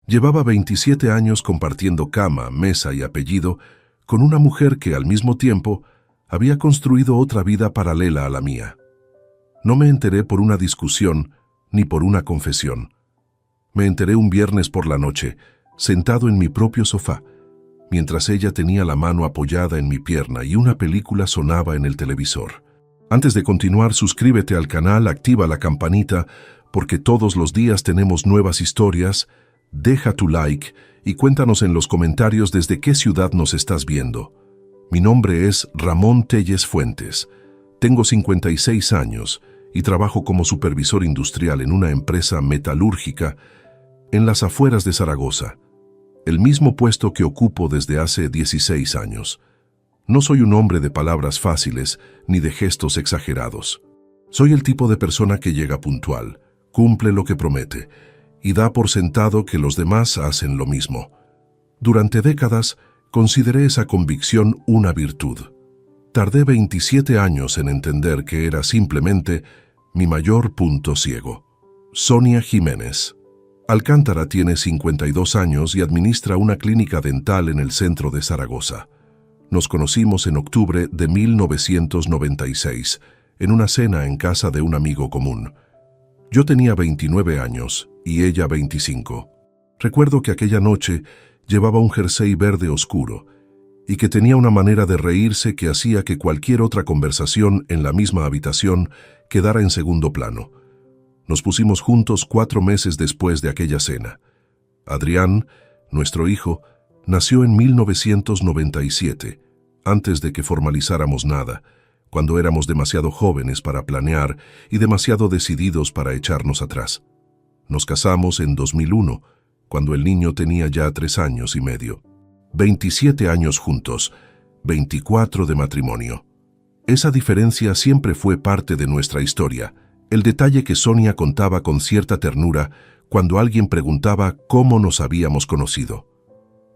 Llevaba 27 años compartiendo cama, mesa y apellido con una mujer que al mismo tiempo había construido otra vida paralela a la mía. No me enteré por una discusión ni por una confesión. Me enteré un viernes por la noche, sentado en mi propio sofá, mientras ella tenía la mano apoyada en mi pierna y una película sonaba en el televisor. Antes de continuar, suscríbete al canal, activa la campanita, porque todos los días tenemos nuevas historias. Deja tu like y cuéntanos en los comentarios desde qué ciudad nos estás viendo. Mi nombre es Ramón Telles Fuentes. Tengo 56 años y trabajo como supervisor industrial en una empresa metalúrgica en las afueras de Zaragoza, el mismo puesto que ocupo desde hace 16 años. No soy un hombre de palabras fáciles ni de gestos exagerados. Soy el tipo de persona que llega puntual, cumple lo que promete y da por sentado que los demás hacen lo mismo. Durante décadas consideré esa convicción una virtud. Tardé 27 años en entender que era simplemente mi mayor punto ciego. Sonia Jiménez. Alcántara tiene 52 años y administra una clínica dental en el centro de Zaragoza. Nos conocimos en octubre de 1996, en una cena en casa de un amigo común. Yo tenía 29 años y ella 25. Recuerdo que aquella noche llevaba un jersey verde oscuro y que tenía una manera de reírse que hacía que cualquier otra conversación en la misma habitación quedara en segundo plano. Nos pusimos juntos 4 meses después de aquella cena. Adrián, nuestro hijo, nació en 1997, antes de que formalizáramos nada, cuando éramos demasiado jóvenes para planear y demasiado decididos para echarnos atrás. Nos casamos en 2001, cuando el niño tenía ya 3 años y medio. 27 años juntos, 24 de matrimonio. Esa diferencia siempre fue parte de nuestra historia, el detalle que Sonia contaba con cierta ternura cuando alguien preguntaba cómo nos habíamos conocido.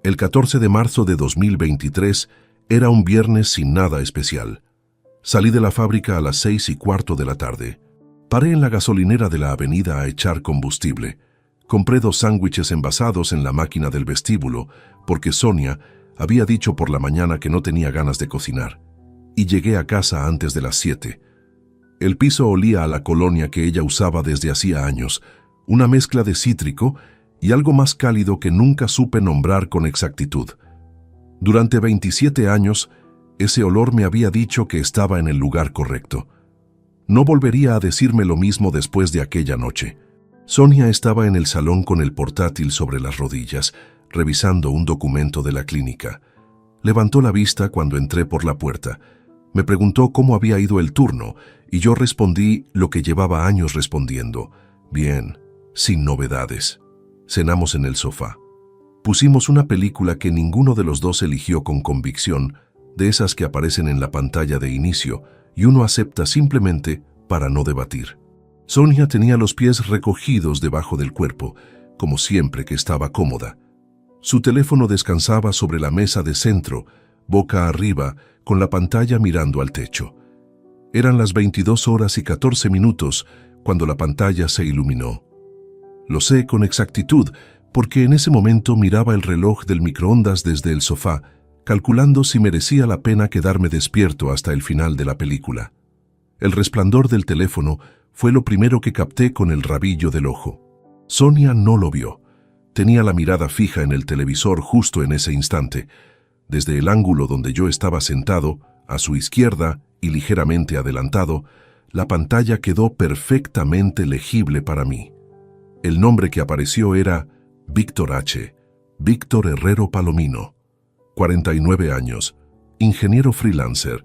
El 14 de marzo de 2023 era un viernes sin nada especial. Salí de la fábrica a las 6:15 de la tarde. Paré en la gasolinera de la avenida a echar combustible. Compré 2 sándwiches envasados en la máquina del vestíbulo porque Sonia había dicho por la mañana que no tenía ganas de cocinar. Y llegué a casa antes de las 7. El piso olía a la colonia que ella usaba desde hacía años, una mezcla de cítrico y algo más cálido que nunca supe nombrar con exactitud. Durante 27 años, ese olor me había dicho que estaba en el lugar correcto. No volvería a decirme lo mismo después de aquella noche. Sonia estaba en el salón con el portátil sobre las rodillas, revisando un documento de la clínica. Levantó la vista cuando entré por la puerta. Me preguntó cómo había ido el turno y yo respondí lo que llevaba años respondiendo. Bien, sin novedades. Cenamos en el sofá. Pusimos una película que ninguno de los dos eligió con convicción, de esas que aparecen en la pantalla de inicio y uno acepta simplemente para no debatir. Sonia tenía los pies recogidos debajo del cuerpo, como siempre que estaba cómoda. Su teléfono descansaba sobre la mesa de centro, boca arriba, con la pantalla mirando al techo. Eran las 22:14 cuando la pantalla se iluminó. Lo sé con exactitud porque en ese momento miraba el reloj del microondas desde el sofá, calculando si merecía la pena quedarme despierto hasta el final de la película. El resplandor del teléfono fue lo primero que capté con el rabillo del ojo. Sonia no lo vio. Tenía la mirada fija en el televisor justo en ese instante. Desde el ángulo donde yo estaba sentado, a su izquierda y ligeramente adelantado, la pantalla quedó perfectamente legible para mí. El nombre que apareció era Víctor H. Víctor Herrero Palomino, 49 años, ingeniero freelancer,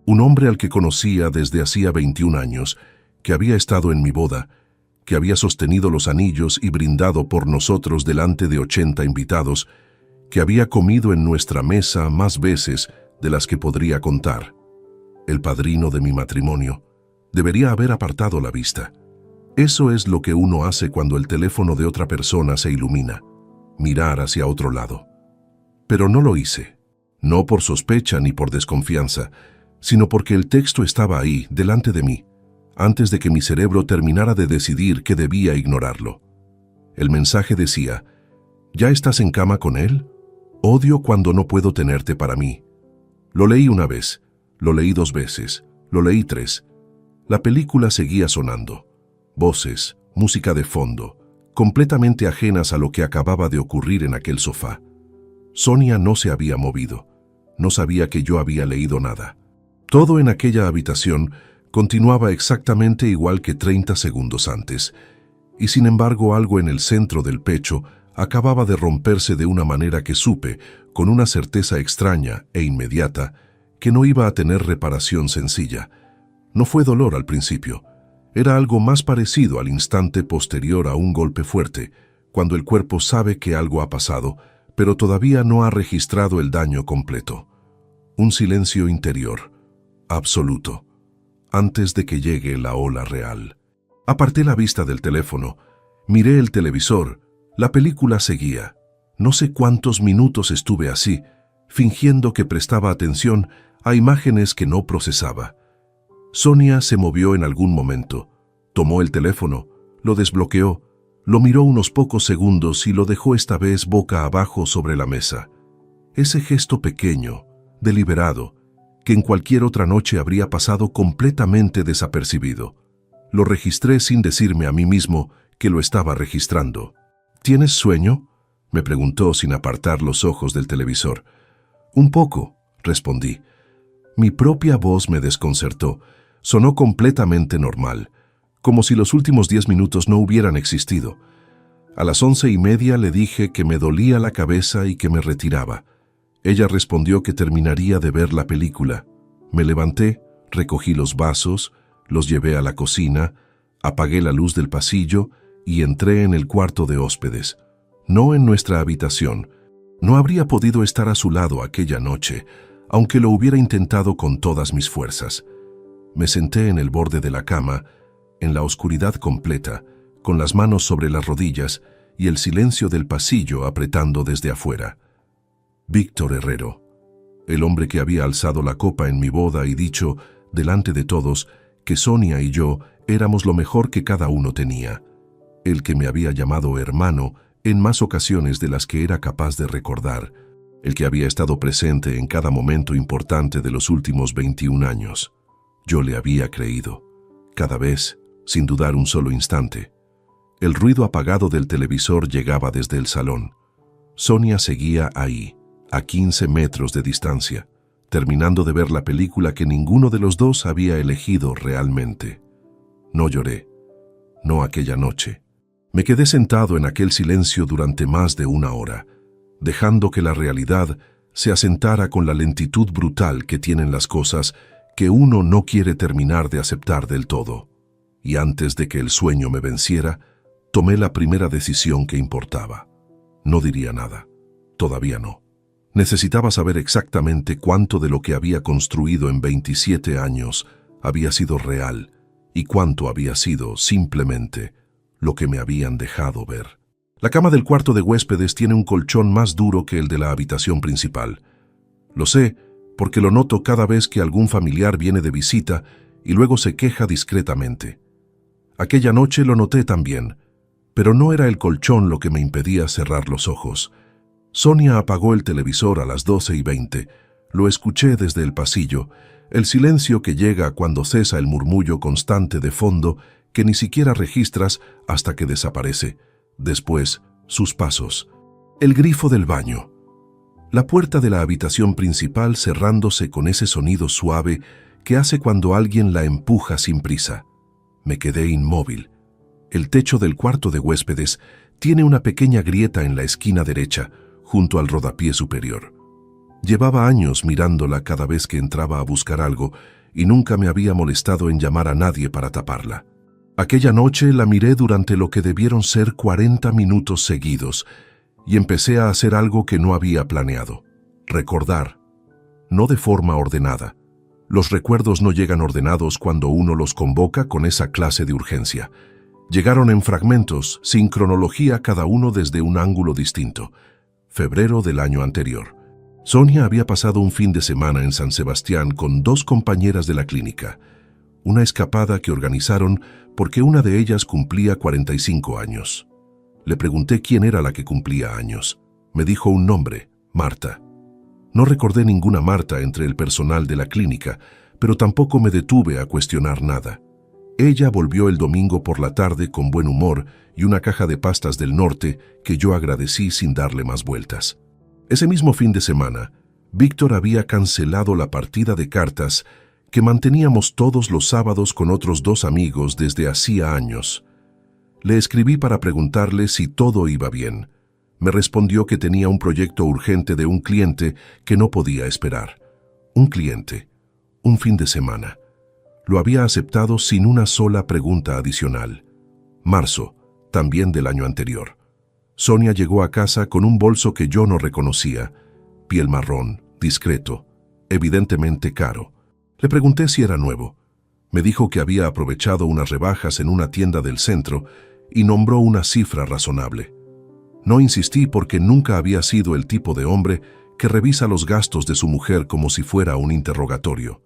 un hombre al que conocía desde hacía 21 años, que había estado en mi boda, que había sostenido los anillos y brindado por nosotros delante de 80 invitados, que había comido en nuestra mesa más veces de las que podría contar. El padrino de mi matrimonio debería haber apartado la vista. Eso es lo que uno hace cuando el teléfono de otra persona se ilumina, mirar hacia otro lado. Pero no lo hice, no por sospecha ni por desconfianza, sino porque el texto estaba ahí, delante de mí, antes de que mi cerebro terminara de decidir que debía ignorarlo. El mensaje decía: ¿Ya estás en cama con él? Odio cuando no puedo tenerte para mí. Lo leí una vez, lo leí 2 veces, lo leí 3. La película seguía sonando. Voces, música de fondo, completamente ajenas a lo que acababa de ocurrir en aquel sofá. Sonia no se había movido. No sabía que yo había leído nada. Todo en aquella habitación continuaba exactamente igual que 30 segundos antes, y sin embargo algo en el centro del pecho acababa de romperse de una manera que supe, con una certeza extraña e inmediata, que no iba a tener reparación sencilla. No fue dolor al principio. Era algo más parecido al instante posterior a un golpe fuerte, cuando el cuerpo sabe que algo ha pasado, pero todavía no ha registrado el daño completo. Un silencio interior, absoluto, antes de que llegue la ola real. Aparté la vista del teléfono, miré el televisor, la película seguía. No sé cuántos minutos estuve así, fingiendo que prestaba atención a imágenes que no procesaba. Sonia se movió en algún momento, tomó el teléfono, lo desbloqueó, lo miró unos pocos segundos y lo dejó esta vez boca abajo sobre la mesa. Ese gesto pequeño, deliberado, que en cualquier otra noche habría pasado completamente desapercibido. Lo registré sin decirme a mí mismo que lo estaba registrando. ¿Tienes sueño?, me preguntó sin apartar los ojos del televisor. Un poco, respondí. Mi propia voz me desconcertó. Sonó completamente normal, como si los últimos 10 minutos no hubieran existido. A las 11:30 le dije que me dolía la cabeza y que me retiraba. Ella respondió que terminaría de ver la película. Me levanté, recogí los vasos, los llevé a la cocina, apagué la luz del pasillo y entré en el cuarto de hóspedes. No en nuestra habitación. No habría podido estar a su lado aquella noche, aunque lo hubiera intentado con todas mis fuerzas. Me senté en el borde de la cama, en la oscuridad completa, con las manos sobre las rodillas y el silencio del pasillo apretando desde afuera. Víctor Herrero, el hombre que había alzado la copa en mi boda y dicho, delante de todos, que Sonia y yo éramos lo mejor que cada uno tenía. El que me había llamado hermano en más ocasiones de las que era capaz de recordar, el que había estado presente en cada momento importante de los últimos 21 años. Yo le había creído, cada vez, sin dudar un solo instante. El ruido apagado del televisor llegaba desde el salón. Sonia seguía ahí, a 15 metros de distancia, terminando de ver la película que ninguno de los dos había elegido realmente. No lloré, no aquella noche. Me quedé sentado en aquel silencio durante más de 1 hora, dejando que la realidad se asentara con la lentitud brutal que tienen las cosas que uno no quiere terminar de aceptar del todo. Y antes de que el sueño me venciera, tomé la primera decisión que importaba. No diría nada. Todavía no. Necesitaba saber exactamente cuánto de lo que había construido en 27 años había sido real y cuánto había sido simplemente lo que me habían dejado ver. La cama del cuarto de huéspedes tiene un colchón más duro que el de la habitación principal. Lo sé porque lo noto cada vez que algún familiar viene de visita y luego se queja discretamente. Aquella noche lo noté también, pero no era el colchón lo que me impedía cerrar los ojos. Sonia apagó el televisor a las 12:20. Lo escuché desde el pasillo, el silencio que llega cuando cesa el murmullo constante de fondo que ni siquiera registras hasta que desaparece. Después, sus pasos. El grifo del baño. La puerta de la habitación principal cerrándose con ese sonido suave que hace cuando alguien la empuja sin prisa. Me quedé inmóvil. El techo del cuarto de huéspedes tiene una pequeña grieta en la esquina derecha, junto al rodapié superior. Llevaba años mirándola cada vez que entraba a buscar algo y nunca me había molestado en llamar a nadie para taparla. Aquella noche la miré durante lo que debieron ser 40 minutos seguidos y empecé a hacer algo que no había planeado. Recordar. No de forma ordenada. Los recuerdos no llegan ordenados cuando uno los convoca con esa clase de urgencia. Llegaron en fragmentos, sin cronología, cada uno desde un ángulo distinto. Febrero del año anterior. Sonia había pasado un fin de semana en San Sebastián con 2 compañeras de la clínica. Una escapada que organizaron porque una de ellas cumplía 45 años. Le pregunté quién era la que cumplía años. Me dijo un nombre, Marta. No recordé ninguna Marta entre el personal de la clínica, pero tampoco me detuve a cuestionar nada. Ella volvió el domingo por la tarde con buen humor y una caja de pastas del norte que yo agradecí sin darle más vueltas. Ese mismo fin de semana, Víctor había cancelado la partida de cartas que manteníamos todos los sábados con otros 2 amigos desde hacía años. Le escribí para preguntarle si todo iba bien. Me respondió que tenía un proyecto urgente de un cliente que no podía esperar. Un cliente, un fin de semana. Lo había aceptado sin una sola pregunta adicional. Marzo, también del año anterior. Sonia llegó a casa con un bolso que yo no reconocía, piel marrón, discreto, evidentemente caro. Le pregunté si era nuevo. Me dijo que había aprovechado unas rebajas en una tienda del centro y nombró una cifra razonable. No insistí porque nunca había sido el tipo de hombre que revisa los gastos de su mujer como si fuera un interrogatorio.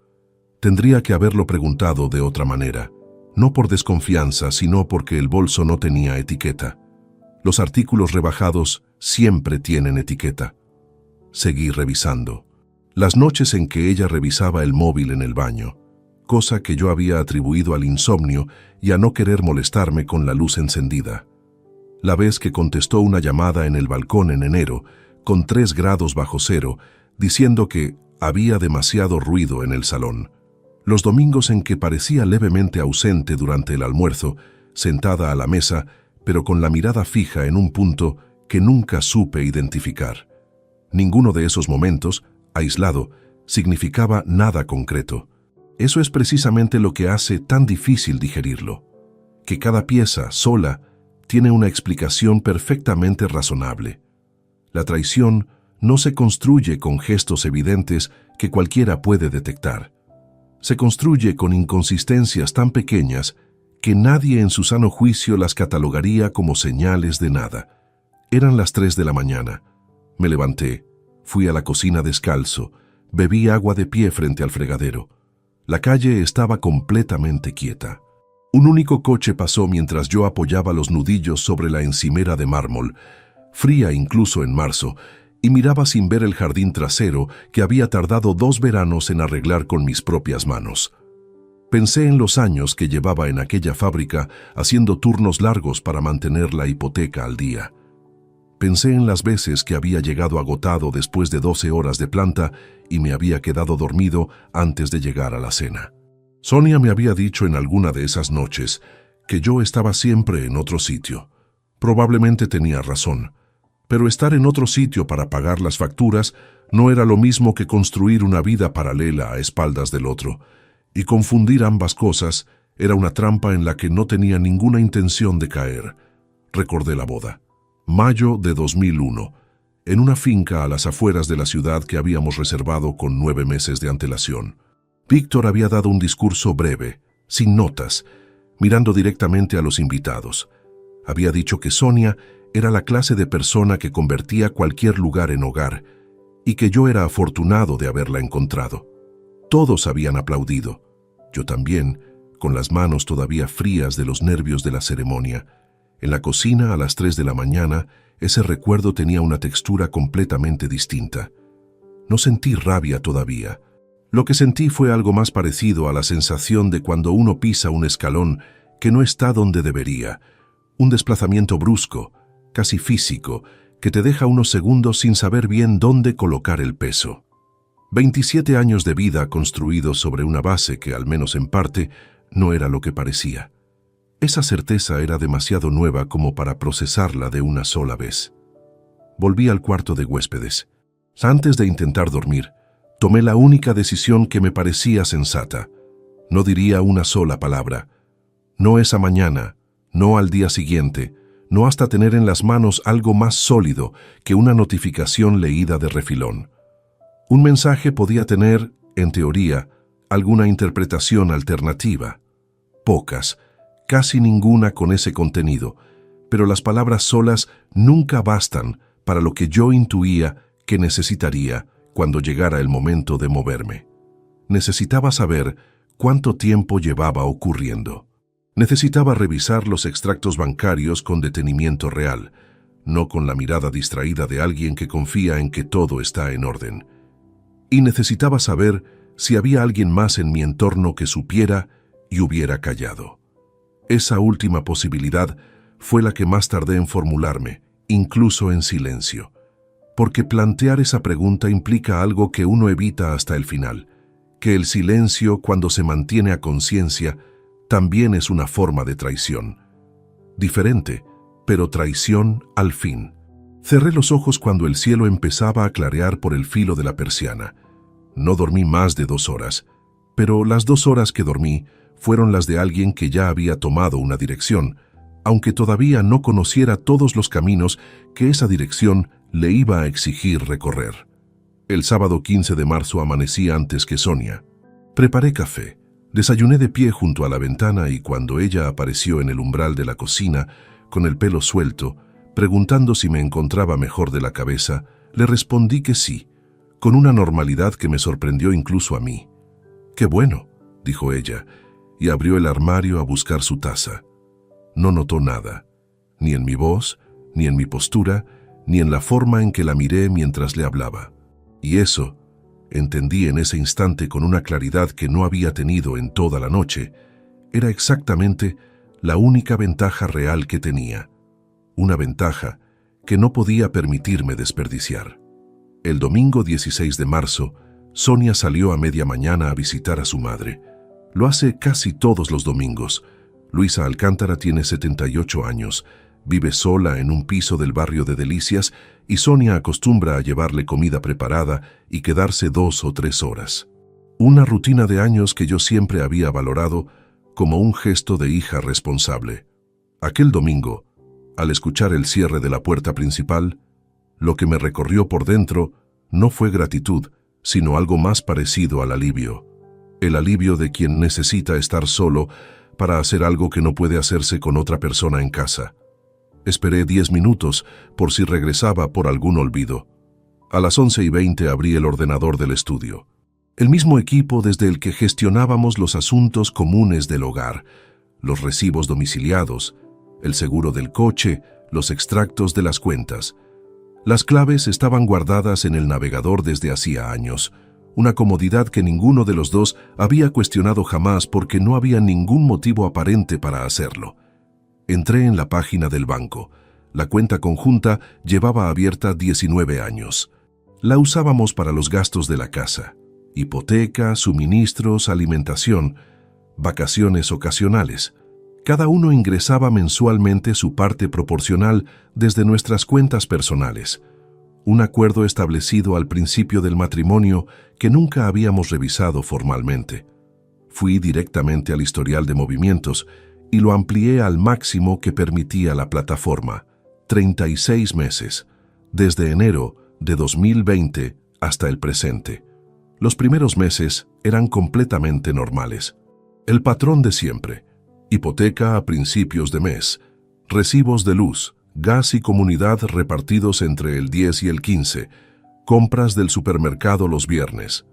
Tendría que haberlo preguntado de otra manera, no por desconfianza, sino porque el bolso no tenía etiqueta. Los artículos rebajados siempre tienen etiqueta. Seguí revisando. Las noches en que ella revisaba el móvil en el baño, cosa que yo había atribuido al insomnio y a no querer molestarme con la luz encendida. La vez que contestó una llamada en el balcón en enero, con 3 grados bajo cero, diciendo que había demasiado ruido en el salón. Los domingos en que parecía levemente ausente durante el almuerzo, sentada a la mesa, pero con la mirada fija en un punto que nunca supe identificar. Ninguno de esos momentos, aislado, significaba nada concreto. Eso es precisamente lo que hace tan difícil digerirlo. Que cada pieza, sola, tiene una explicación perfectamente razonable. La traición no se construye con gestos evidentes que cualquiera puede detectar. Se construye con inconsistencias tan pequeñas que nadie en su sano juicio las catalogaría como señales de nada. Eran las 3 de la mañana. Me levanté, fui a la cocina descalzo, bebí agua de pie frente al fregadero. La calle estaba completamente quieta. Un único coche pasó mientras yo apoyaba los nudillos sobre la encimera de mármol, fría incluso en marzo, y miraba sin ver el jardín trasero que había tardado 2 veranos en arreglar con mis propias manos. Pensé en los años que llevaba en aquella fábrica haciendo turnos largos para mantener la hipoteca al día. Pensé en las veces que había llegado agotado después de 12 horas de planta y me había quedado dormido antes de llegar a la cena. Sonia me había dicho en alguna de esas noches que yo estaba siempre en otro sitio. Probablemente tenía razón. Pero estar en otro sitio para pagar las facturas no era lo mismo que construir una vida paralela a espaldas del otro, y confundir ambas cosas era una trampa en la que no tenía ninguna intención de caer. Recordé la boda. Mayo de 2001, en una finca a las afueras de la ciudad que habíamos reservado con 9 meses de antelación. Víctor había dado un discurso breve, sin notas, mirando directamente a los invitados. Había dicho que Sonia era la clase de persona que convertía cualquier lugar en hogar, y que yo era afortunado de haberla encontrado. Todos habían aplaudido. Yo también, con las manos todavía frías de los nervios de la ceremonia. En la cocina a las 3 de la mañana, ese recuerdo tenía una textura completamente distinta. No sentí rabia todavía. Lo que sentí fue algo más parecido a la sensación de cuando uno pisa un escalón que no está donde debería. Un desplazamiento brusco, casi físico, que te deja unos segundos sin saber bien dónde colocar el peso. 27 años de vida construidos sobre una base que, al menos en parte, no era lo que parecía. Esa certeza era demasiado nueva como para procesarla de una sola vez. Volví al cuarto de huéspedes. Antes de intentar dormir, tomé la única decisión que me parecía sensata. No diría una sola palabra. No esa mañana, no al día siguiente, no hasta tener en las manos algo más sólido que una notificación leída de refilón. Un mensaje podía tener, en teoría, alguna interpretación alternativa. Pocas, casi ninguna con ese contenido, pero las palabras solas nunca bastan para lo que yo intuía que necesitaría cuando llegara el momento de moverme. Necesitaba saber cuánto tiempo llevaba ocurriendo. Necesitaba revisar los extractos bancarios con detenimiento real, no con la mirada distraída de alguien que confía en que todo está en orden. Y necesitaba saber si había alguien más en mi entorno que supiera y hubiera callado. Esa última posibilidad fue la que más tardé en formularme, incluso en silencio. Porque plantear esa pregunta implica algo que uno evita hasta el final, que el silencio, cuando se mantiene a conciencia, también es una forma de traición. Diferente, pero traición al fin. Cerré los ojos cuando el cielo empezaba a clarear por el filo de la persiana. No dormí más de 2 horas, pero las 2 horas que dormí fueron las de alguien que ya había tomado una dirección, aunque todavía no conociera todos los caminos que esa dirección le iba a exigir recorrer. El sábado 15 de marzo amanecí antes que Sonia. Preparé café, desayuné de pie junto a la ventana y cuando ella apareció en el umbral de la cocina, con el pelo suelto, preguntando si me encontraba mejor de la cabeza, le respondí que sí, con una normalidad que me sorprendió incluso a mí. «Qué bueno», dijo ella, y abrió el armario a buscar su taza. No notó nada, ni en mi voz, ni en mi postura, ni en la forma en que la miré mientras le hablaba. Y eso, entendí en ese instante con una claridad que no había tenido en toda la noche, era exactamente la única ventaja real que tenía. Una ventaja que no podía permitirme desperdiciar. El domingo 16 de marzo, Sonia salió a media mañana a visitar a su madre. Lo hace casi todos los domingos. Luisa Alcántara tiene 78 años, vive sola en un piso del barrio de Delicias y Sonia acostumbra a llevarle comida preparada y quedarse 2 o 3 horas. Una rutina de años que yo siempre había valorado como un gesto de hija responsable. Aquel domingo, al escuchar el cierre de la puerta principal, lo que me recorrió por dentro no fue gratitud, sino algo más parecido al alivio. El alivio de quien necesita estar solo para hacer algo que no puede hacerse con otra persona en casa. Esperé 10 minutos por si regresaba por algún olvido. A las 11:20 abrí el ordenador del estudio. El mismo equipo desde el que gestionábamos los asuntos comunes del hogar, los recibos domiciliados, el seguro del coche, los extractos de las cuentas. Las claves estaban guardadas en el navegador desde hacía años, una comodidad que ninguno de los dos había cuestionado jamás porque no había ningún motivo aparente para hacerlo. Entré en la página del banco. La cuenta conjunta llevaba abierta 19 años. La usábamos para los gastos de la casa: hipoteca, suministros, alimentación, vacaciones ocasionales. Cada uno ingresaba mensualmente su parte proporcional desde nuestras cuentas personales. Un acuerdo establecido al principio del matrimonio que nunca habíamos revisado formalmente. Fui directamente al historial de movimientos y lo amplié al máximo que permitía la plataforma: 36 meses, desde enero de 2020 hasta el presente. Los primeros meses eran completamente normales. El patrón de siempre: hipoteca a principios de mes, recibos de luz, gas y comunidad repartidos entre el 10 y el 15, compras del supermercado los viernes.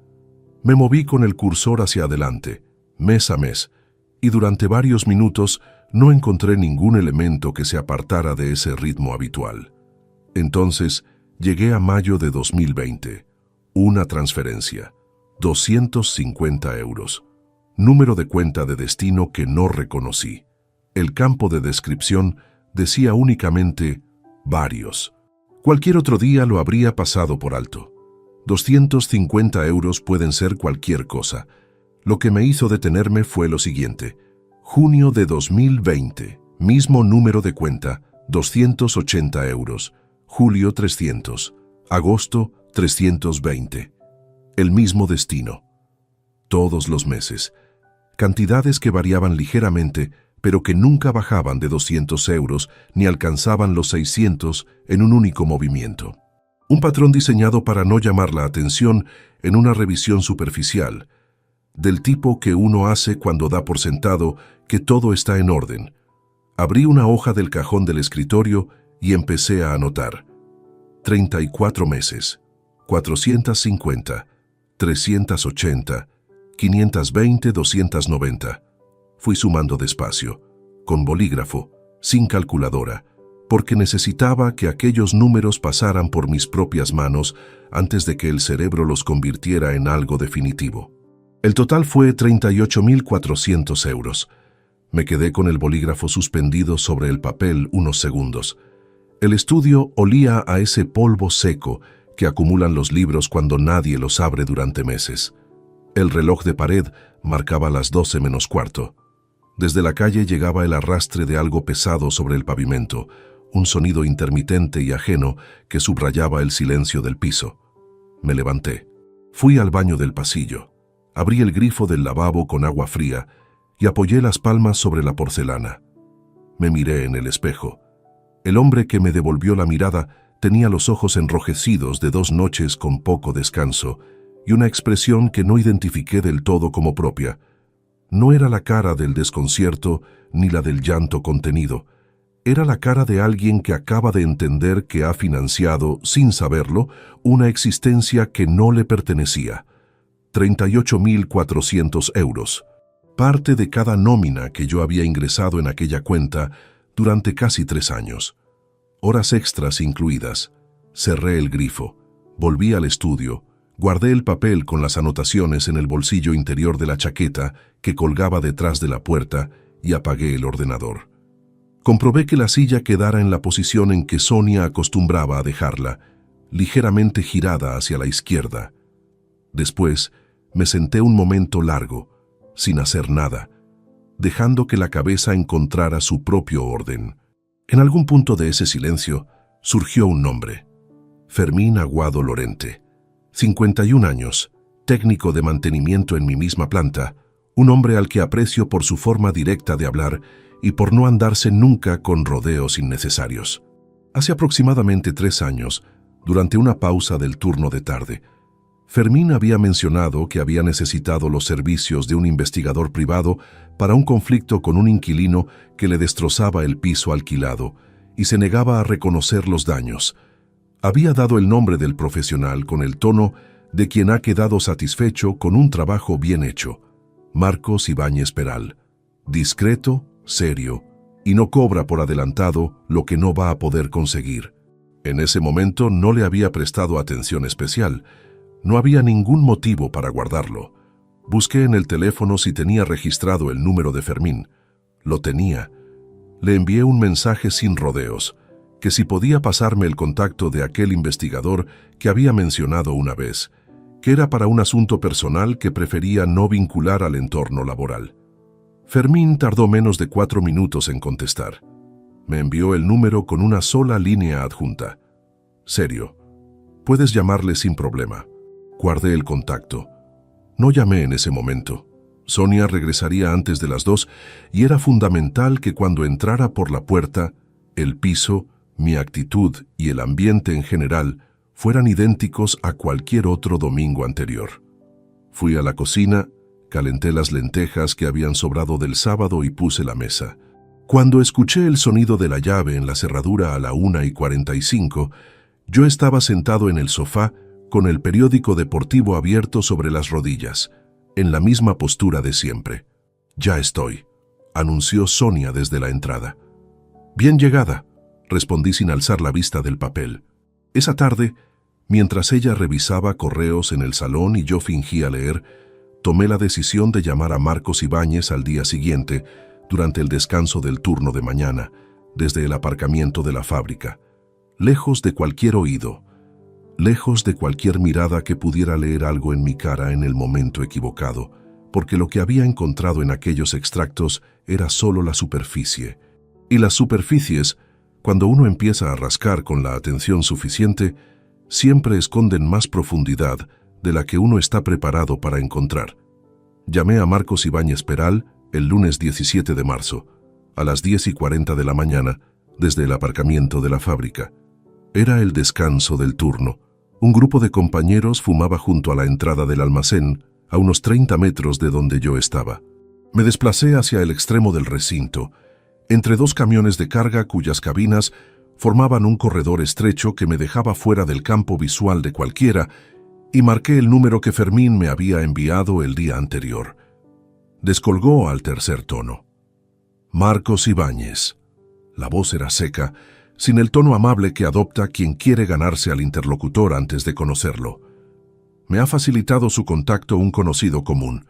Me moví con el cursor hacia adelante, mes a mes, y durante varios minutos no encontré ningún elemento que se apartara de ese ritmo habitual. Entonces llegué a mayo de 2020. Una transferencia: 250 euros. Número de cuenta de destino que no reconocí. El campo de descripción decía únicamente varios. Cualquier otro día lo habría pasado por alto. 250 euros pueden ser cualquier cosa. Lo que me hizo detenerme fue lo siguiente: junio de 2020, mismo número de cuenta, 280 euros. Julio 300, agosto 320. El mismo destino. Todos los meses. Cantidades que variaban ligeramente, pero que nunca bajaban de 200 euros ni alcanzaban los 600 en un único movimiento. Un patrón diseñado para no llamar la atención en una revisión superficial, del tipo que uno hace cuando da por sentado que todo está en orden. Abrí una hoja del cajón del escritorio y empecé a anotar. 34 meses, 450, 380, 520, 290. Fui sumando despacio. con bolígrafo, sin calculadora, porque necesitaba que aquellos números pasaran por mis propias manos antes de que el cerebro los convirtiera en algo definitivo. El total fue 38.400 euros. Me quedé con el bolígrafo suspendido sobre el papel unos segundos. El estudio olía a ese polvo seco que acumulan los libros cuando nadie los abre durante meses. El reloj de pared marcaba las 12 menos cuarto. Desde la calle llegaba el arrastre de algo pesado sobre el pavimento, un sonido intermitente y ajeno que subrayaba el silencio del piso. Me levanté. Fui al baño del pasillo. Abrí el grifo del lavabo con agua fría y apoyé las palmas sobre la porcelana. Me miré en el espejo. El hombre que me devolvió la mirada tenía los ojos enrojecidos de 2 noches con poco descanso y una expresión que no identifiqué del todo como propia. No era la cara del desconcierto ni la del llanto contenido. Era la cara de alguien que acaba de entender que ha financiado, sin saberlo, una existencia que no le pertenecía. 38.400 euros. Parte de cada nómina que yo había ingresado en aquella cuenta durante casi 3 años. Horas extras incluidas. Cerré el grifo. Volví al estudio. Guardé el papel con las anotaciones en el bolsillo interior de la chaqueta que colgaba detrás de la puerta y apagué el ordenador. Comprobé que la silla quedara en la posición en que Sonia acostumbraba a dejarla, ligeramente girada hacia la izquierda. Después, me senté un momento largo, sin hacer nada, dejando que la cabeza encontrara su propio orden. En algún punto de ese silencio surgió un nombre: Fermín Aguado Lorente. 51 años, técnico de mantenimiento en mi misma planta, un hombre al que aprecio por su forma directa de hablar y por no andarse nunca con rodeos innecesarios. Hace aproximadamente 3 años, durante una pausa del turno de tarde, Fermín había mencionado que había necesitado los servicios de un investigador privado para un conflicto con un inquilino que le destrozaba el piso alquilado y se negaba a reconocer los daños. Había dado el nombre del profesional con el tono de quien ha quedado satisfecho con un trabajo bien hecho: Marcos Ibáñez Peral. Discreto, serio, y no cobra por adelantado lo que no va a poder conseguir. En ese momento no le había prestado atención especial. No había ningún motivo para guardarlo. Busqué en el teléfono si tenía registrado el número de Fermín. Lo tenía. Le envié un mensaje sin rodeos, que si podía pasarme el contacto de aquel investigador que había mencionado una vez, que era para un asunto personal que prefería no vincular al entorno laboral. Fermín tardó menos de 4 minutos en contestar. Me envió el número con una sola línea adjunta. Serio. Puedes llamarle sin problema. Guardé el contacto. No llamé en ese momento. Sonia regresaría antes de las 2 y era fundamental que cuando entrara por la puerta, el piso, mi actitud y el ambiente en general fueran idénticos a cualquier otro domingo anterior. Fui a la cocina, calenté las lentejas que habían sobrado del sábado y puse la mesa. Cuando escuché el sonido de la llave en la cerradura a la 1:45, yo estaba sentado en el sofá con el periódico deportivo abierto sobre las rodillas, en la misma postura de siempre. «Ya estoy», anunció Sonia desde la entrada. «Bien llegada», respondí sin alzar la vista del papel. Esa tarde, mientras ella revisaba correos en el salón y yo fingía leer, tomé la decisión de llamar a Marcos Ibáñez al día siguiente, durante el descanso del turno de mañana, desde el aparcamiento de la fábrica, lejos de cualquier oído, lejos de cualquier mirada que pudiera leer algo en mi cara en el momento equivocado, porque lo que había encontrado en aquellos extractos era solo la superficie. Y las superficies, cuando uno empieza a rascar con la atención suficiente, siempre esconden más profundidad de la que uno está preparado para encontrar. Llamé a Marcos Ibáñez Peral el lunes 17 de marzo, a las 10:40 de la mañana, desde el aparcamiento de la fábrica. Era el descanso del turno. Un grupo de compañeros fumaba junto a la entrada del almacén, a unos 30 metros de donde yo estaba. Me desplacé hacia el extremo del recinto, entre 2 camiones de carga cuyas cabinas formaban un corredor estrecho que me dejaba fuera del campo visual de cualquiera, y marqué el número que Fermín me había enviado el día anterior. Descolgó al tercer tono. Marcos Ibáñez. La voz era seca, sin el tono amable que adopta quien quiere ganarse al interlocutor antes de conocerlo. Me ha facilitado su contacto un conocido común.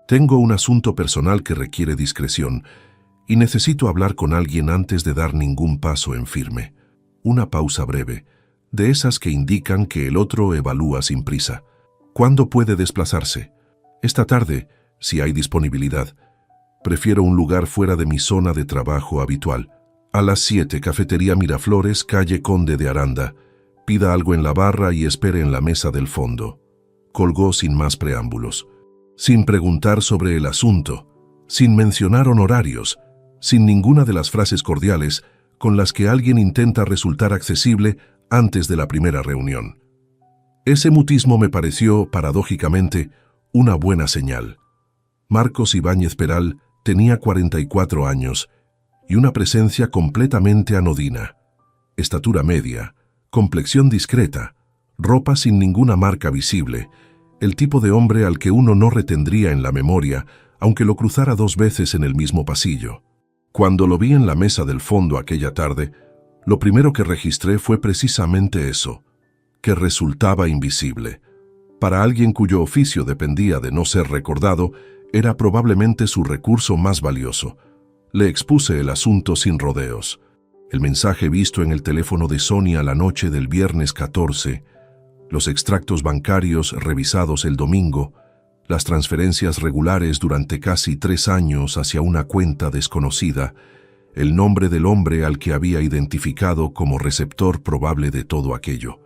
Tengo un asunto personal que requiere discreción y necesito hablar con alguien antes de dar ningún paso en firme. Una pausa breve, de esas que indican que el otro evalúa sin prisa. ¿Cuándo puede desplazarse? Esta tarde, si hay disponibilidad. Prefiero un lugar fuera de mi zona de trabajo habitual. A las 7, Cafetería Miraflores, calle Conde de Aranda. Pida algo en la barra y espere en la mesa del fondo. Colgó sin más preámbulos. Sin preguntar sobre el asunto, sin mencionar honorarios, sin ninguna de las frases cordiales con las que alguien intenta resultar accesible antes de la primera reunión. Ese mutismo me pareció, paradójicamente, una buena señal. Marcos Ibáñez Peral tenía 44 años y una presencia completamente anodina. Estatura media, complexión discreta, ropa sin ninguna marca visible, el tipo de hombre al que uno no retendría en la memoria, aunque lo cruzara 2 veces en el mismo pasillo. Cuando lo vi en la mesa del fondo aquella tarde, lo primero que registré fue precisamente eso, que resultaba invisible. Para alguien cuyo oficio dependía de no ser recordado, era probablemente su recurso más valioso. Le expuse el asunto sin rodeos. El mensaje visto en el teléfono de Sonia la noche del viernes 14, los extractos bancarios revisados el domingo, las transferencias regulares durante casi 3 años hacia una cuenta desconocida, el nombre del hombre al que había identificado como receptor probable de todo aquello.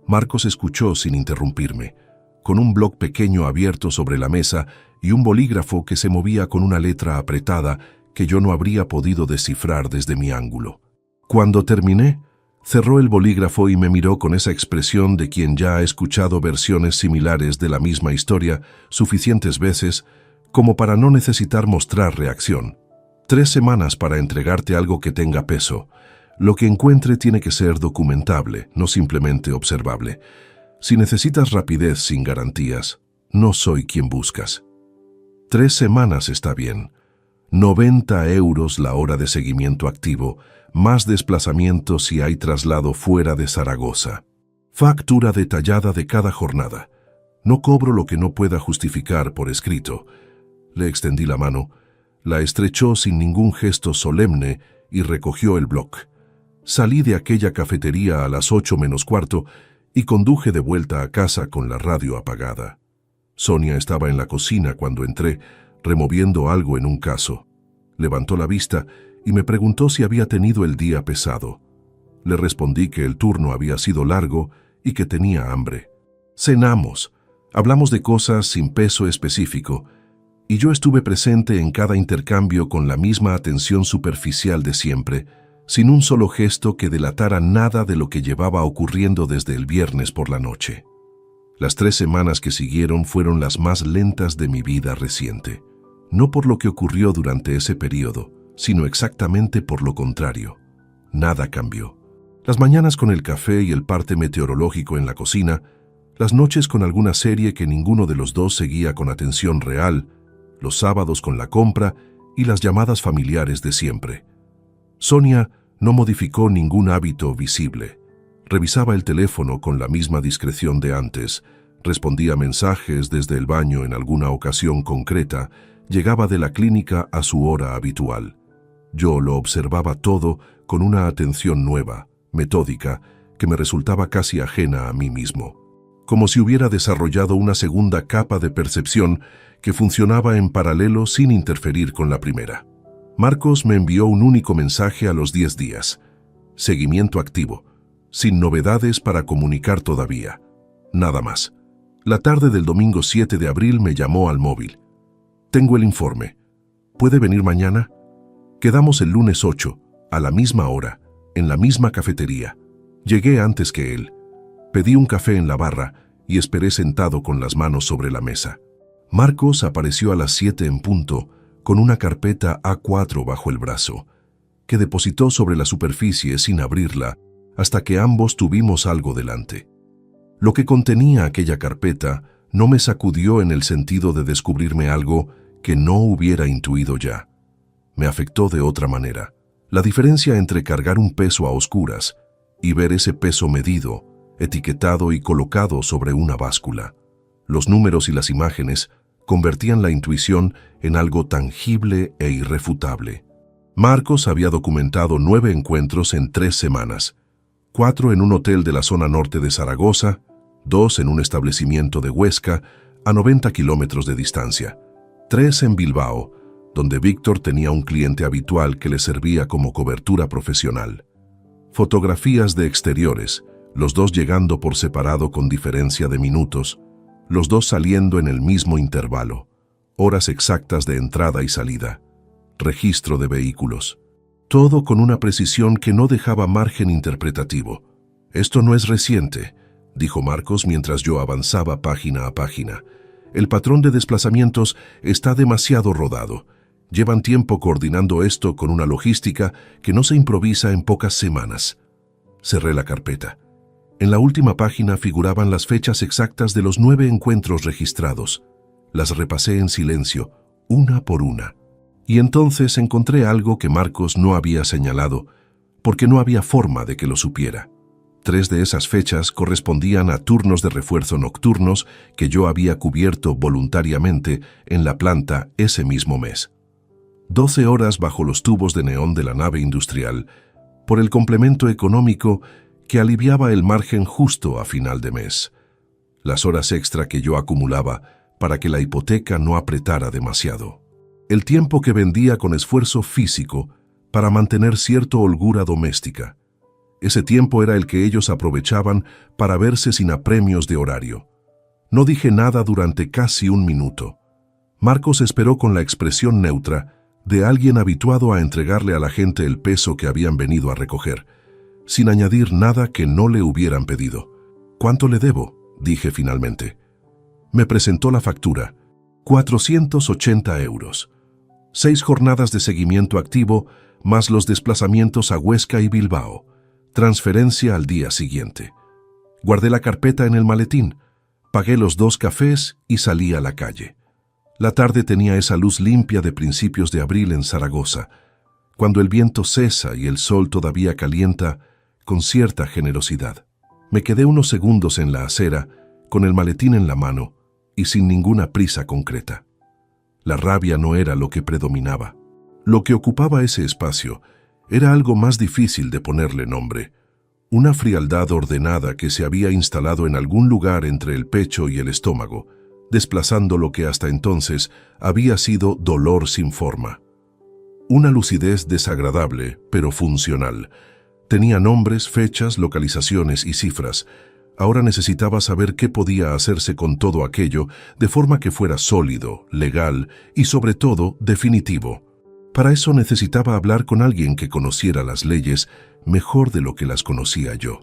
Marcos escuchó sin interrumpirme, con un bloc pequeño abierto sobre la mesa y un bolígrafo que se movía con una letra apretada que yo no habría podido descifrar desde mi ángulo. Cuando terminé, cerró el bolígrafo y me miró con esa expresión de quien ya ha escuchado versiones similares de la misma historia suficientes veces como para no necesitar mostrar reacción. 3 semanas para entregarte algo que tenga peso. Lo que encuentre tiene que ser documentable, no simplemente observable. Si necesitas rapidez sin garantías, no soy quien buscas. 3 semanas está bien. 90 € la hora de seguimiento activo, más desplazamiento si hay traslado fuera de Zaragoza. Factura detallada de cada jornada. No cobro lo que no pueda justificar por escrito. Le extendí la mano, la estrechó sin ningún gesto solemne y recogió el bloc. Salí de aquella cafetería a las 8 menos cuarto y conduje de vuelta a casa con la radio apagada. Sonia estaba en la cocina cuando entré, removiendo algo en un caso. Levantó la vista y me preguntó si había tenido el día pesado. Le respondí que el turno había sido largo y que tenía hambre. Cenamos, hablamos de cosas sin peso específico, y yo estuve presente en cada intercambio con la misma atención superficial de siempre, sin un solo gesto que delatara nada de lo que llevaba ocurriendo desde el viernes por la noche. Las 3 semanas que siguieron fueron las más lentas de mi vida reciente, no por lo que ocurrió durante ese periodo, sino exactamente por lo contrario. Nada cambió. Las mañanas con el café y el parte meteorológico en la cocina, las noches con alguna serie que ninguno de los dos seguía con atención real, los sábados con la compra y las llamadas familiares de siempre. Sonia no modificó ningún hábito visible. Revisaba el teléfono con la misma discreción de antes, respondía mensajes desde el baño en alguna ocasión concreta, llegaba de la clínica a su hora habitual. Yo lo observaba todo con una atención nueva, metódica, que me resultaba casi ajena a mí mismo, como si hubiera desarrollado una segunda capa de percepción que funcionaba en paralelo sin interferir con la primera. Marcos me envió un único mensaje a los 10 días. Seguimiento activo, sin novedades para comunicar todavía. Nada más. La tarde del domingo 7 de abril me llamó al móvil. Tengo el informe. ¿Puede venir mañana? Quedamos el lunes 8, a la misma hora, en la misma cafetería. Llegué antes que él. Pedí un café en la barra y esperé sentado con las manos sobre la mesa. Marcos apareció a las 7 en punto, con una carpeta A4 bajo el brazo, que depositó sobre la superficie sin abrirla hasta que ambos tuvimos algo delante. Lo que contenía aquella carpeta no me sacudió en el sentido de descubrirme algo que no hubiera intuido ya. me afectó de otra manera. La diferencia entre cargar un peso a oscuras y ver ese peso medido, etiquetado y colocado sobre una báscula. Los números y las imágenes convertían la intuición en algo tangible e irrefutable. Marcos había documentado 9 encuentros en 3 semanas, 4 en un hotel de la zona norte de Zaragoza, 2 en un establecimiento de Huesca, a 90 kilómetros de distancia, 3 en Bilbao, donde Víctor tenía un cliente habitual que le servía como cobertura profesional. Fotografías de exteriores, los dos llegando por separado con diferencia de minutos, los dos saliendo en el mismo intervalo, horas exactas de entrada y salida, registro de vehículos. Todo con una precisión que no dejaba margen interpretativo. «Esto no es reciente», dijo Marcos mientras yo avanzaba página a página. «El patrón de desplazamientos está demasiado rodado. Llevan tiempo coordinando esto con una logística que no se improvisa en pocas semanas». Cerré la carpeta. En la última página figuraban las fechas exactas de los 9 encuentros registrados. Las repasé en silencio, una por una. Y entonces encontré algo que Marcos no había señalado, porque no había forma de que lo supiera. 3 de esas fechas correspondían a turnos de refuerzo nocturnos que yo había cubierto voluntariamente en la planta ese mismo mes. 12 horas bajo los tubos de neón de la nave industrial, por el complemento económico que aliviaba el margen justo a final de mes. Las horas extra que yo acumulaba para que la hipoteca no apretara demasiado. El tiempo que vendía con esfuerzo físico para mantener cierta holgura doméstica. Ese tiempo era el que ellos aprovechaban para verse sin apremios de horario. No dije nada durante casi un minuto. Marcos esperó con la expresión neutra de alguien habituado a entregarle a la gente el peso que habían venido a recoger, sin añadir nada que no le hubieran pedido. «¿Cuánto le debo?», dije finalmente. Me presentó la factura. 480 euros. 6 jornadas de seguimiento activo, más los desplazamientos a Huesca y Bilbao. Transferencia al día siguiente. Guardé la carpeta en el maletín, pagué los 2 cafés y salí a la calle. La tarde tenía esa luz limpia de principios de abril en Zaragoza, cuando el viento cesa y el sol todavía calienta con cierta generosidad. Me quedé unos segundos en la acera, con el maletín en la mano y sin ninguna prisa concreta. La rabia no era lo que predominaba. Lo que ocupaba ese espacio era algo más difícil de ponerle nombre, una frialdad ordenada que se había instalado en algún lugar entre el pecho y el estómago, desplazando lo que hasta entonces había sido dolor sin forma. Una lucidez desagradable, pero funcional. Tenía nombres, fechas, localizaciones y cifras. Ahora necesitaba saber qué podía hacerse con todo aquello de forma que fuera sólido, legal y sobre todo definitivo. Para eso necesitaba hablar con alguien que conociera las leyes mejor de lo que las conocía yo.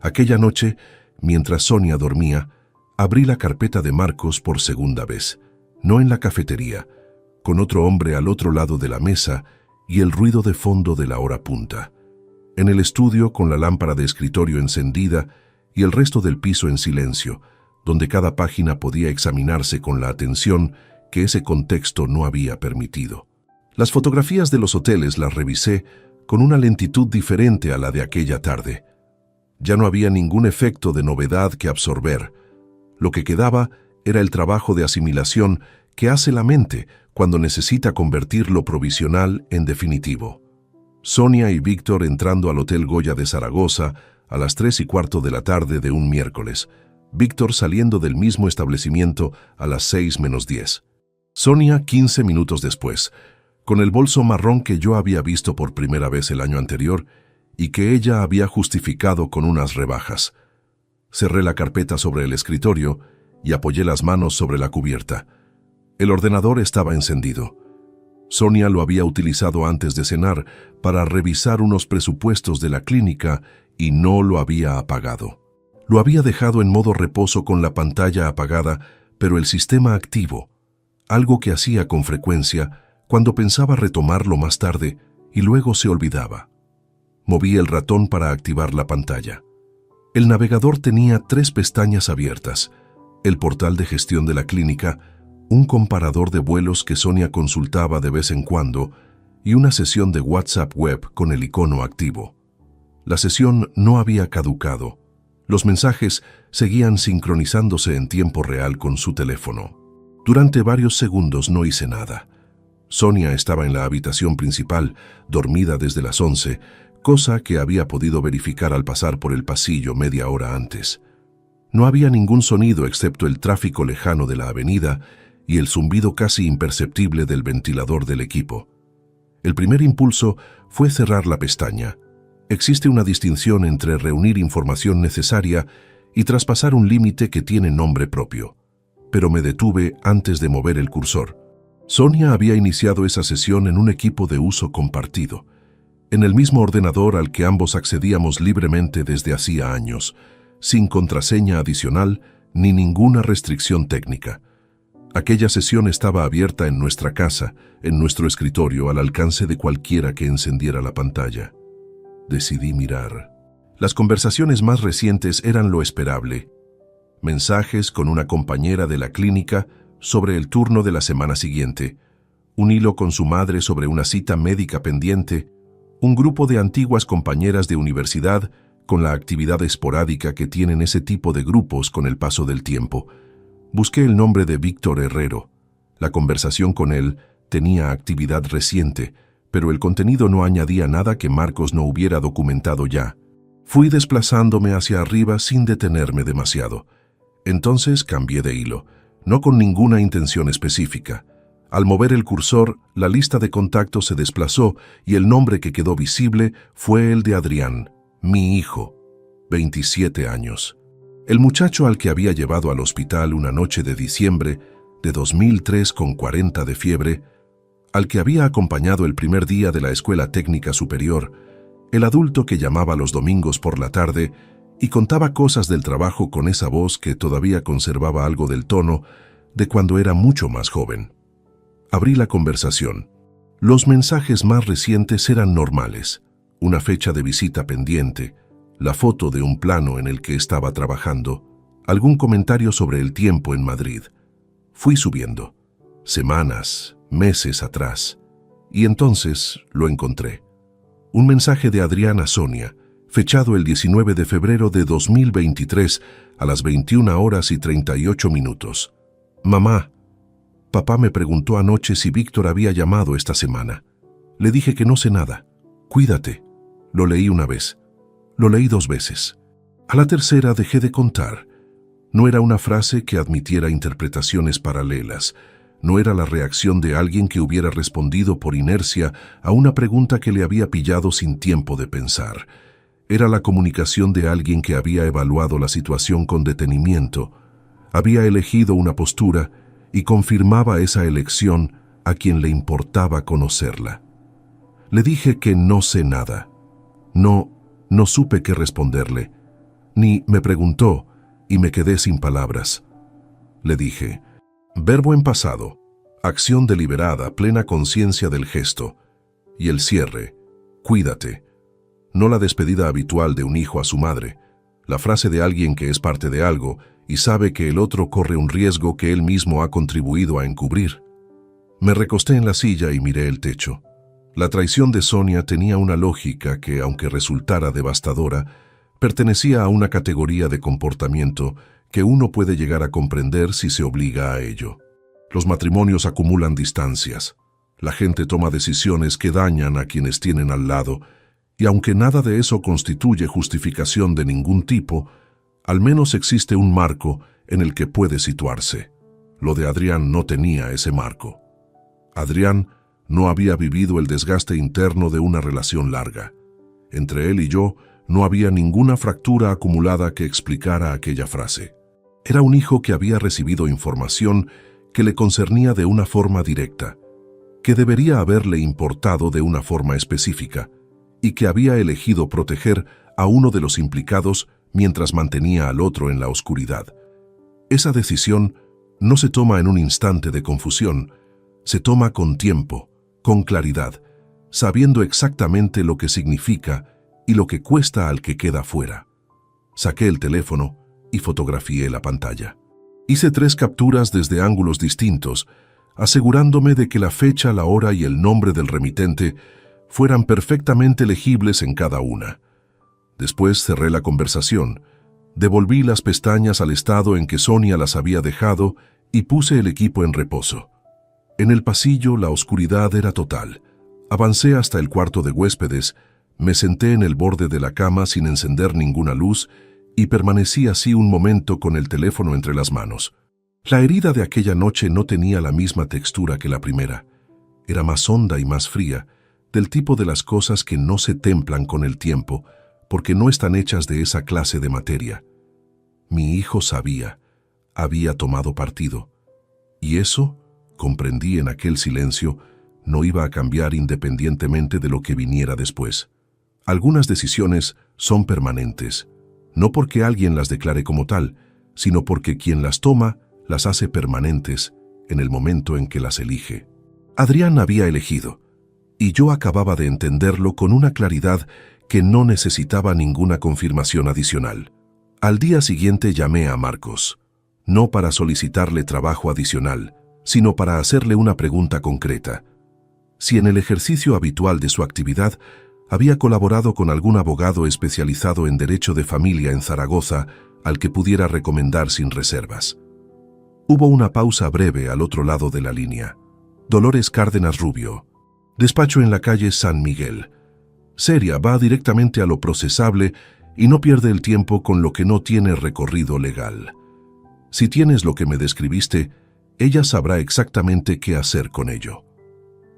Aquella noche, mientras Sonia dormía, abrí la carpeta de Marcos por segunda vez, no en la cafetería, con otro hombre al otro lado de la mesa y el ruido de fondo de la hora punta. En el estudio con la lámpara de escritorio encendida y el resto del piso en silencio, donde cada página podía examinarse con la atención que ese contexto no había permitido. Las fotografías de los hoteles las revisé con una lentitud diferente a la de aquella tarde. Ya no había ningún efecto de novedad que absorber. Lo que quedaba era el trabajo de asimilación que hace la mente cuando necesita convertir lo provisional en definitivo. Sonia y Víctor entrando al Hotel Goya de Zaragoza a las 3:15 de la tarde de un miércoles. Víctor saliendo del mismo establecimiento a las 6:10. Sonia 15 minutos después, con el bolso marrón que yo había visto por primera vez el año anterior y que ella había justificado con unas rebajas. Cerré la carpeta sobre el escritorio y apoyé las manos sobre la cubierta. El ordenador estaba encendido. Sonia lo había utilizado antes de cenar para revisar unos presupuestos de la clínica y no lo había apagado. Lo había dejado en modo reposo con la pantalla apagada, pero el sistema activo, algo que hacía con frecuencia cuando pensaba retomarlo más tarde y luego se olvidaba. Moví el ratón para activar la pantalla. El navegador tenía 3 pestañas abiertas: el portal de gestión de la clínica, un comparador de vuelos que Sonia consultaba de vez en cuando y una sesión de WhatsApp web con el icono activo. La sesión no había caducado. Los mensajes seguían sincronizándose en tiempo real con su teléfono. Durante varios segundos no hice nada. Sonia estaba en la habitación principal, dormida desde las 11, cosa que había podido verificar al pasar por el pasillo media hora antes. No había ningún sonido excepto el tráfico lejano de la avenida y el zumbido casi imperceptible del ventilador del equipo. El primer impulso fue cerrar la pestaña. Existe una distinción entre reunir información necesaria y traspasar un límite que tiene nombre propio. Pero me detuve antes de mover el cursor. Sonia había iniciado esa sesión en un equipo de uso compartido, en el mismo ordenador al que ambos accedíamos libremente desde hacía años, sin contraseña adicional ni ninguna restricción técnica. Aquella sesión estaba abierta en nuestra casa, en nuestro escritorio, al alcance de cualquiera que encendiera la pantalla. Decidí mirar. Las conversaciones más recientes eran lo esperable. Mensajes con una compañera de la clínica sobre el turno de la semana siguiente, un hilo con su madre sobre una cita médica pendiente, un grupo de antiguas compañeras de universidad con la actividad esporádica que tienen ese tipo de grupos con el paso del tiempo. Busqué el nombre de Víctor Herrero. La conversación con él tenía actividad reciente, pero el contenido no añadía nada que Marcos no hubiera documentado ya. Fui desplazándome hacia arriba sin detenerme demasiado. Entonces cambié de hilo, no con ninguna intención específica. Al mover el cursor, la lista de contactos se desplazó y el nombre que quedó visible fue el de Adrián, mi hijo, 27 años. El muchacho al que había llevado al hospital una noche de diciembre de 2003 con 40 de fiebre, al que había acompañado el primer día de la escuela técnica superior, el adulto que llamaba los domingos por la tarde y contaba cosas del trabajo con esa voz que todavía conservaba algo del tono de cuando era mucho más joven. Abrí la conversación. Los mensajes más recientes eran normales: una fecha de visita pendiente, la foto de un plano en el que estaba trabajando, algún comentario sobre el tiempo en Madrid. Fui subiendo. Semanas, meses atrás. Y entonces lo encontré. Un mensaje de Adrián a Sonia, fechado el 19 de febrero de 2023 a las 21:38. Mamá, papá me preguntó anoche si Víctor había llamado esta semana. Le dije que no sé nada. Cuídate. Lo leí una vez. Lo leí 2 veces. A la tercera dejé de contar. No era una frase que admitiera interpretaciones paralelas. No era la reacción de alguien que hubiera respondido por inercia a una pregunta que le había pillado sin tiempo de pensar. Era la comunicación de alguien que había evaluado la situación con detenimiento, había elegido una postura y confirmaba esa elección a quien le importaba conocerla. Le dije que no sé nada. No supe qué responderle. Ni me preguntó y me quedé sin palabras. Le dije: verbo en pasado, acción deliberada, plena conciencia del gesto. Y el cierre: cuídate. No la despedida habitual de un hijo a su madre, la frase de alguien que es parte de algo y sabe que el otro corre un riesgo que él mismo ha contribuido a encubrir. Me recosté en la silla y miré el techo. La traición de Sonia tenía una lógica que, aunque resultara devastadora, pertenecía a una categoría de comportamiento que uno puede llegar a comprender si se obliga a ello. Los matrimonios acumulan distancias. La gente toma decisiones que dañan a quienes tienen al lado, y aunque nada de eso constituye justificación de ningún tipo, al menos existe un marco en el que puede situarse. Lo de Adrián no tenía ese marco. Adrián no había vivido el desgaste interno de una relación larga. Entre él y yo no había ninguna fractura acumulada que explicara aquella frase. Era un hijo que había recibido información que le concernía de una forma directa, que debería haberle importado de una forma específica, y que había elegido proteger a uno de los implicados mientras mantenía al otro en la oscuridad. Esa decisión no se toma en un instante de confusión, se toma con tiempo, con claridad, sabiendo exactamente lo que significa y lo que cuesta al que queda fuera. Saqué el teléfono y fotografié la pantalla. Hice 3 capturas desde ángulos distintos, asegurándome de que la fecha, la hora y el nombre del remitente fueran perfectamente legibles en cada una. Después cerré la conversación, devolví las pestañas al estado en que Sonia las había dejado y puse el equipo en reposo. En el pasillo la oscuridad era total. Avancé hasta el cuarto de huéspedes, me senté en el borde de la cama sin encender ninguna luz y permanecí así un momento con el teléfono entre las manos. La herida de aquella noche no tenía la misma textura que la primera. Era más honda y más fría, del tipo de las cosas que no se templan con el tiempo, porque no están hechas de esa clase de materia. Mi hijo sabía, había tomado partido. Y eso, comprendí en aquel silencio, no iba a cambiar independientemente de lo que viniera después. Algunas decisiones son permanentes, no porque alguien las declare como tal, sino porque quien las toma las hace permanentes en el momento en que las elige. Adrián había elegido, y yo acababa de entenderlo con una claridad que no necesitaba ninguna confirmación adicional. Al día siguiente llamé a Marcos, no para solicitarle trabajo adicional, sino para hacerle una pregunta concreta. Si en el ejercicio habitual de su actividad había colaborado con algún abogado especializado en derecho de familia en Zaragoza al que pudiera recomendar sin reservas. Hubo una pausa breve al otro lado de la línea. Dolores Cárdenas Rubio. Despacho en la calle San Miguel. Seria, va directamente a lo procesable y no pierde el tiempo con lo que no tiene recorrido legal. Si tienes lo que me describiste, ella sabrá exactamente qué hacer con ello.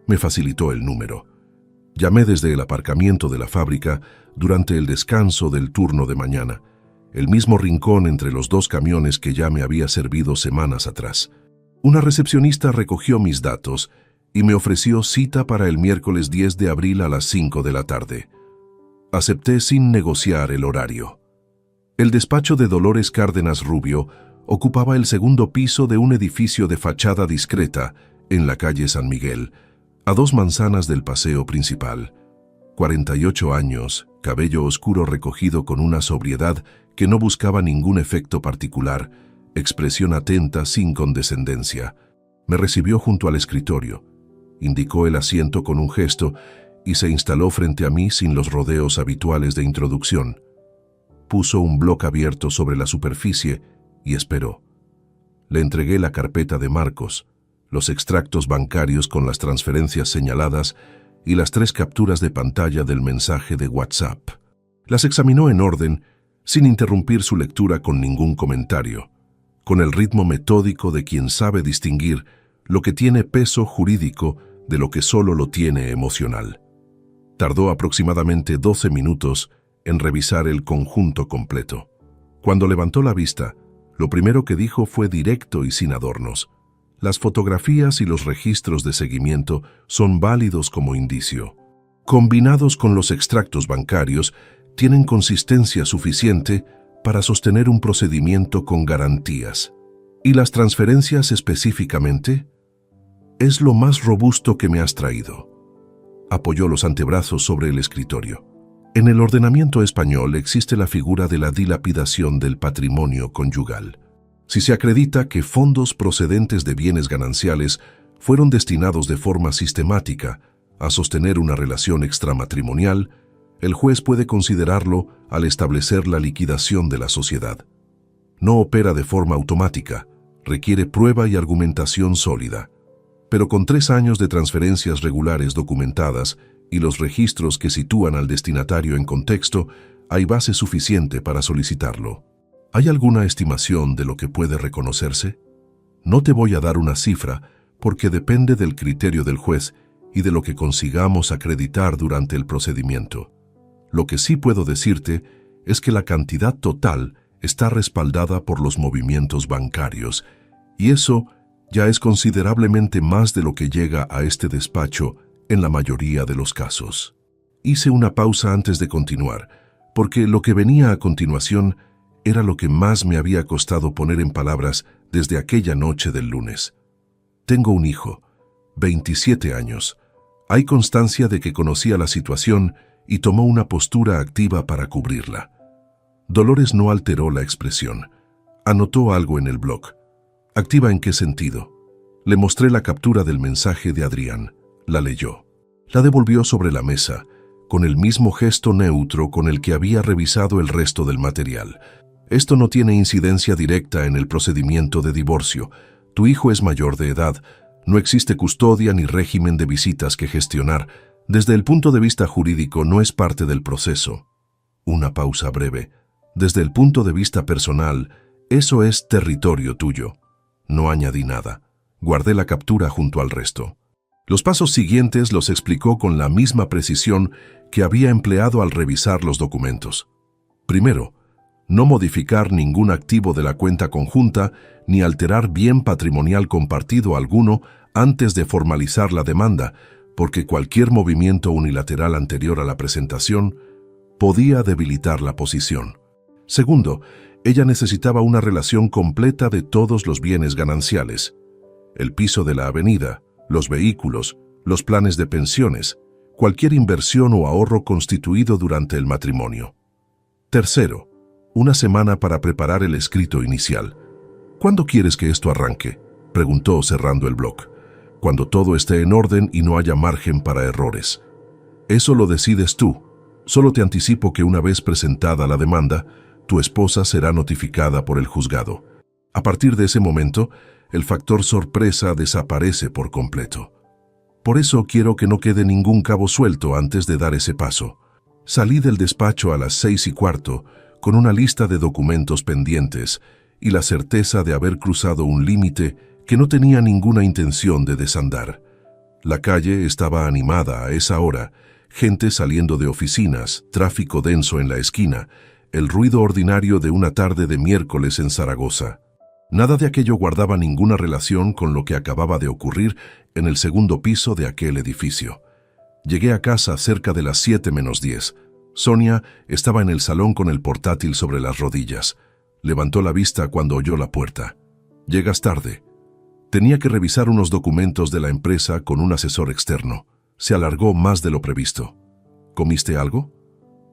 Me facilitó el número. Llamé desde el aparcamiento de la fábrica durante el descanso del turno de mañana, el mismo rincón entre los dos camiones que ya me había servido semanas atrás. Una recepcionista recogió mis datos y me ofreció cita para el miércoles 10 de abril a las 5 de la tarde. Acepté sin negociar el horario. El despacho de Dolores Cárdenas Rubio ocupaba el segundo piso de un edificio de fachada discreta en la calle San Miguel, a 2 manzanas del paseo principal. 48 años, cabello oscuro recogido con una sobriedad que no buscaba ningún efecto particular, expresión atenta sin condescendencia. Me recibió junto al escritorio, indicó el asiento con un gesto y se instaló frente a mí sin los rodeos habituales de introducción. Puso un bloc abierto sobre la superficie y esperó. Le entregué la carpeta de Marcos, los extractos bancarios con las transferencias señaladas y las 3 capturas de pantalla del mensaje de WhatsApp. Las examinó en orden, sin interrumpir su lectura con ningún comentario, con el ritmo metódico de quien sabe distinguir lo que tiene peso jurídico de lo que solo lo tiene emocional. Tardó aproximadamente 12 minutos en revisar el conjunto completo. Cuando levantó la vista, lo primero que dijo fue directo y sin adornos. Las fotografías y los registros de seguimiento son válidos como indicio. Combinados con los extractos bancarios, tienen consistencia suficiente para sostener un procedimiento con garantías. ¿Y las transferencias específicamente? Es lo más robusto que me has traído. Apoyó los antebrazos sobre el escritorio. En el ordenamiento español existe la figura de la dilapidación del patrimonio conyugal. Si se acredita que fondos procedentes de bienes gananciales fueron destinados de forma sistemática a sostener una relación extramatrimonial, el juez puede considerarlo al establecer la liquidación de la sociedad. No opera de forma automática, requiere prueba y argumentación sólida. Pero con 3 años de transferencias regulares documentadas y los registros que sitúan al destinatario en contexto, hay base suficiente para solicitarlo. ¿Hay alguna estimación de lo que puede reconocerse? No te voy a dar una cifra porque depende del criterio del juez y de lo que consigamos acreditar durante el procedimiento. Lo que sí puedo decirte es que la cantidad total está respaldada por los movimientos bancarios, y eso ya es considerablemente más de lo que llega a este despacho en la mayoría de los casos. Hice una pausa antes de continuar, porque lo que venía a continuación era lo que más me había costado poner en palabras desde aquella noche del lunes. Tengo un hijo, 27 años. Hay constancia de que conocía la situación y tomó una postura activa para cubrirla. Dolores no alteró la expresión. Anotó algo en el blog. ¿Activa en qué sentido? Le mostré la captura del mensaje de Adrián. La leyó. La devolvió sobre la mesa, con el mismo gesto neutro con el que había revisado el resto del material. Esto no tiene incidencia directa en el procedimiento de divorcio. Tu hijo es mayor de edad. No existe custodia ni régimen de visitas que gestionar. Desde el punto de vista jurídico no es parte del proceso. Una pausa breve. Desde el punto de vista personal, eso es territorio tuyo. No añadí nada. Guardé la captura junto al resto. Los pasos siguientes los explicó con la misma precisión que había empleado al revisar los documentos. Primero, no modificar ningún activo de la cuenta conjunta ni alterar bien patrimonial compartido alguno antes de formalizar la demanda, porque cualquier movimiento unilateral anterior a la presentación podía debilitar la posición. Segundo, ella necesitaba una relación completa de todos los bienes gananciales: el piso de la avenida, los vehículos, los planes de pensiones, cualquier inversión o ahorro constituido durante el matrimonio. Tercero, una semana para preparar el escrito inicial. ¿Cuándo quieres que esto arranque?, preguntó cerrando el bloc. Cuando todo esté en orden y no haya margen para errores. Eso lo decides tú. Solo te anticipo que una vez presentada la demanda, tu esposa será notificada por el juzgado. A partir de ese momento, el factor sorpresa desaparece por completo. Por eso quiero que no quede ningún cabo suelto antes de dar ese paso. Salí del despacho a las 6:15 con una lista de documentos pendientes y la certeza de haber cruzado un límite que no tenía ninguna intención de desandar. La calle estaba animada a esa hora, gente saliendo de oficinas, tráfico denso en la esquina, el ruido ordinario de una tarde de miércoles en Zaragoza. Nada de aquello guardaba ninguna relación con lo que acababa de ocurrir en el segundo piso de aquel edificio. Llegué a casa cerca de las 7:10. Sonia estaba en el salón con el portátil sobre las rodillas. Levantó la vista cuando oyó la puerta. «Llegas tarde». Tenía que revisar unos documentos de la empresa con un asesor externo. Se alargó más de lo previsto. ¿Comiste algo?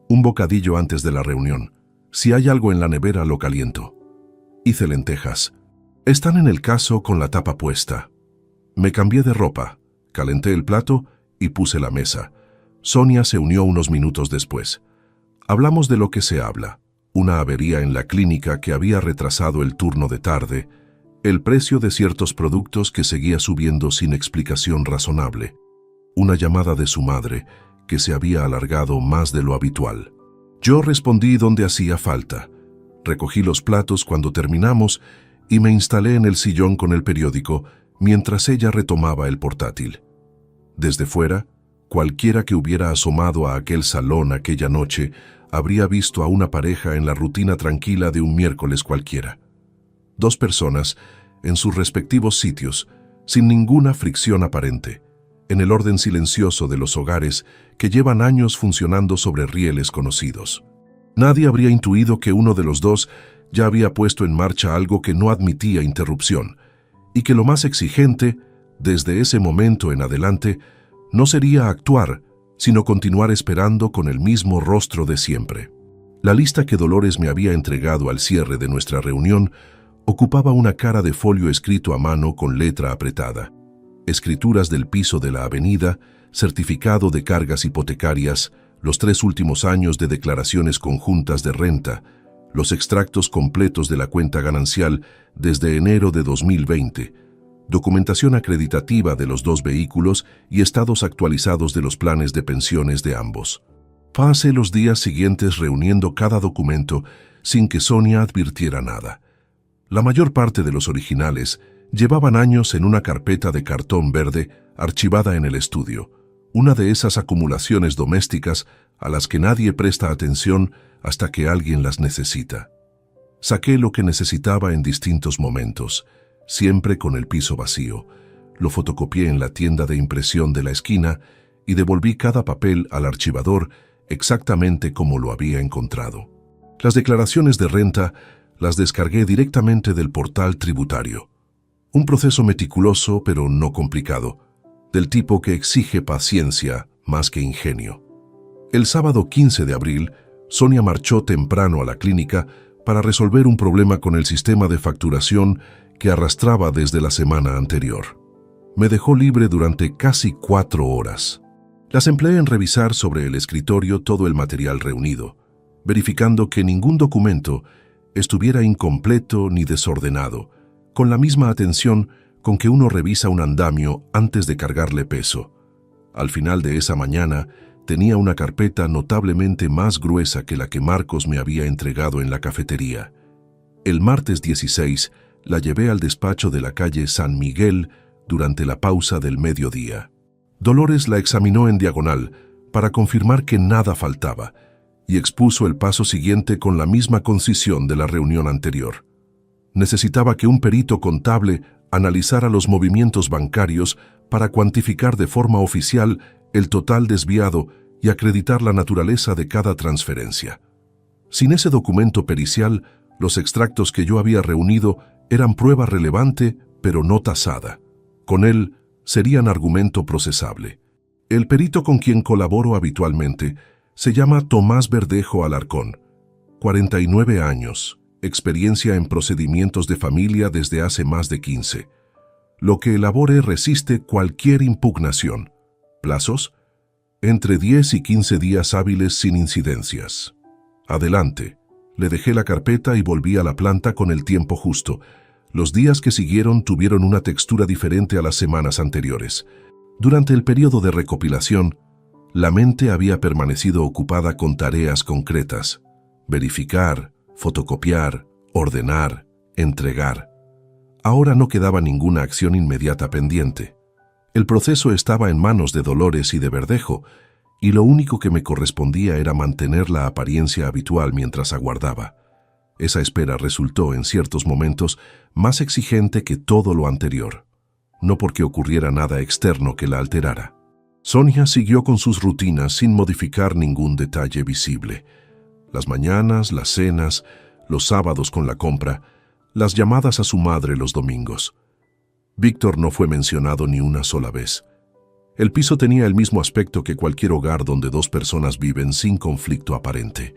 Un bocadillo antes de la reunión. Si hay algo en la nevera, lo caliento. Hice lentejas. Están en el caso con la tapa puesta. Me cambié de ropa, calenté el plato y puse la mesa. Sonia se unió unos minutos después. Hablamos de lo que se habla. Una avería en la clínica que había retrasado el turno de tarde, el precio de ciertos productos que seguía subiendo sin explicación razonable, una llamada de su madre que se había alargado más de lo habitual. Yo respondí donde hacía falta. Recogí los platos cuando terminamos y me instalé en el sillón con el periódico mientras ella retomaba el portátil. Desde fuera, cualquiera que hubiera asomado a aquel salón aquella noche habría visto a una pareja en la rutina tranquila de un miércoles cualquiera. Dos personas en sus respectivos sitios, sin ninguna fricción aparente, en el orden silencioso de los hogares que llevan años funcionando sobre rieles conocidos. Nadie habría intuido que uno de los dos ya había puesto en marcha algo que no admitía interrupción, y que lo más exigente, desde ese momento en adelante, no sería actuar, sino continuar esperando con el mismo rostro de siempre. La lista que Dolores me había entregado al cierre de nuestra reunión ocupaba una cara de folio escrito a mano con letra apretada. Escrituras del piso de la avenida, certificado de cargas hipotecarias, los 3 últimos años de declaraciones conjuntas de renta, los extractos completos de la cuenta ganancial desde enero de 2020, documentación acreditativa de los 2 vehículos y estados actualizados de los planes de pensiones de ambos. Pasé los días siguientes reuniendo cada documento sin que Sonia advirtiera nada. La mayor parte de los originales llevaban años en una carpeta de cartón verde archivada en el estudio, una de esas acumulaciones domésticas a las que nadie presta atención hasta que alguien las necesita. Saqué lo que necesitaba en distintos momentos, siempre con el piso vacío. Lo fotocopié en la tienda de impresión de la esquina y devolví cada papel al archivador exactamente como lo había encontrado. Las declaraciones de renta las descargué directamente del portal tributario. Un proceso meticuloso pero no complicado, del tipo que exige paciencia más que ingenio. El sábado 15 de abril, Sonia marchó temprano a la clínica para resolver un problema con el sistema de facturación que arrastraba desde la semana anterior. Me dejó libre durante casi 4 horas. Las empleé en revisar sobre el escritorio todo el material reunido, verificando que ningún documento estuviera incompleto ni desordenado, con la misma atención con que uno revisa un andamio antes de cargarle peso. Al final de esa mañana, tenía una carpeta notablemente más gruesa que la que Marcos me había entregado en la cafetería. El martes 16 la llevé al despacho de la calle San Miguel durante la pausa del mediodía. Dolores la examinó en diagonal para confirmar que nada faltaba y expuso el paso siguiente con la misma concisión de la reunión anterior. Necesitaba que un perito contable analizara los movimientos bancarios para cuantificar de forma oficial el total desviado y acreditar la naturaleza de cada transferencia. Sin ese documento pericial, los extractos que yo había reunido eran prueba relevante, pero no tasada. Con él, serían argumento procesable. El perito con quien colaboro habitualmente se llama Tomás Verdejo Alarcón, 49 años, experiencia en procedimientos de familia desde hace más de 15. Lo que elabore resiste cualquier impugnación. ¿Plazos? Entre 10 y 15 días hábiles sin incidencias. Adelante. Le dejé la carpeta y volví a la planta con el tiempo justo. Los días que siguieron tuvieron una textura diferente a las semanas anteriores. Durante el periodo de recopilación, la mente había permanecido ocupada con tareas concretas: verificar, fotocopiar, ordenar, entregar. Ahora no quedaba ninguna acción inmediata pendiente. El proceso estaba en manos de Dolores y de Verdejo, y lo único que me correspondía era mantener la apariencia habitual mientras aguardaba. Esa espera resultó, en ciertos momentos, más exigente que todo lo anterior, no porque ocurriera nada externo que la alterara. Sonia siguió con sus rutinas sin modificar ningún detalle visible. Las mañanas, las cenas, los sábados con la compra, las llamadas a su madre los domingos. Víctor no fue mencionado ni una sola vez. El piso tenía el mismo aspecto que cualquier hogar donde 2 personas viven sin conflicto aparente.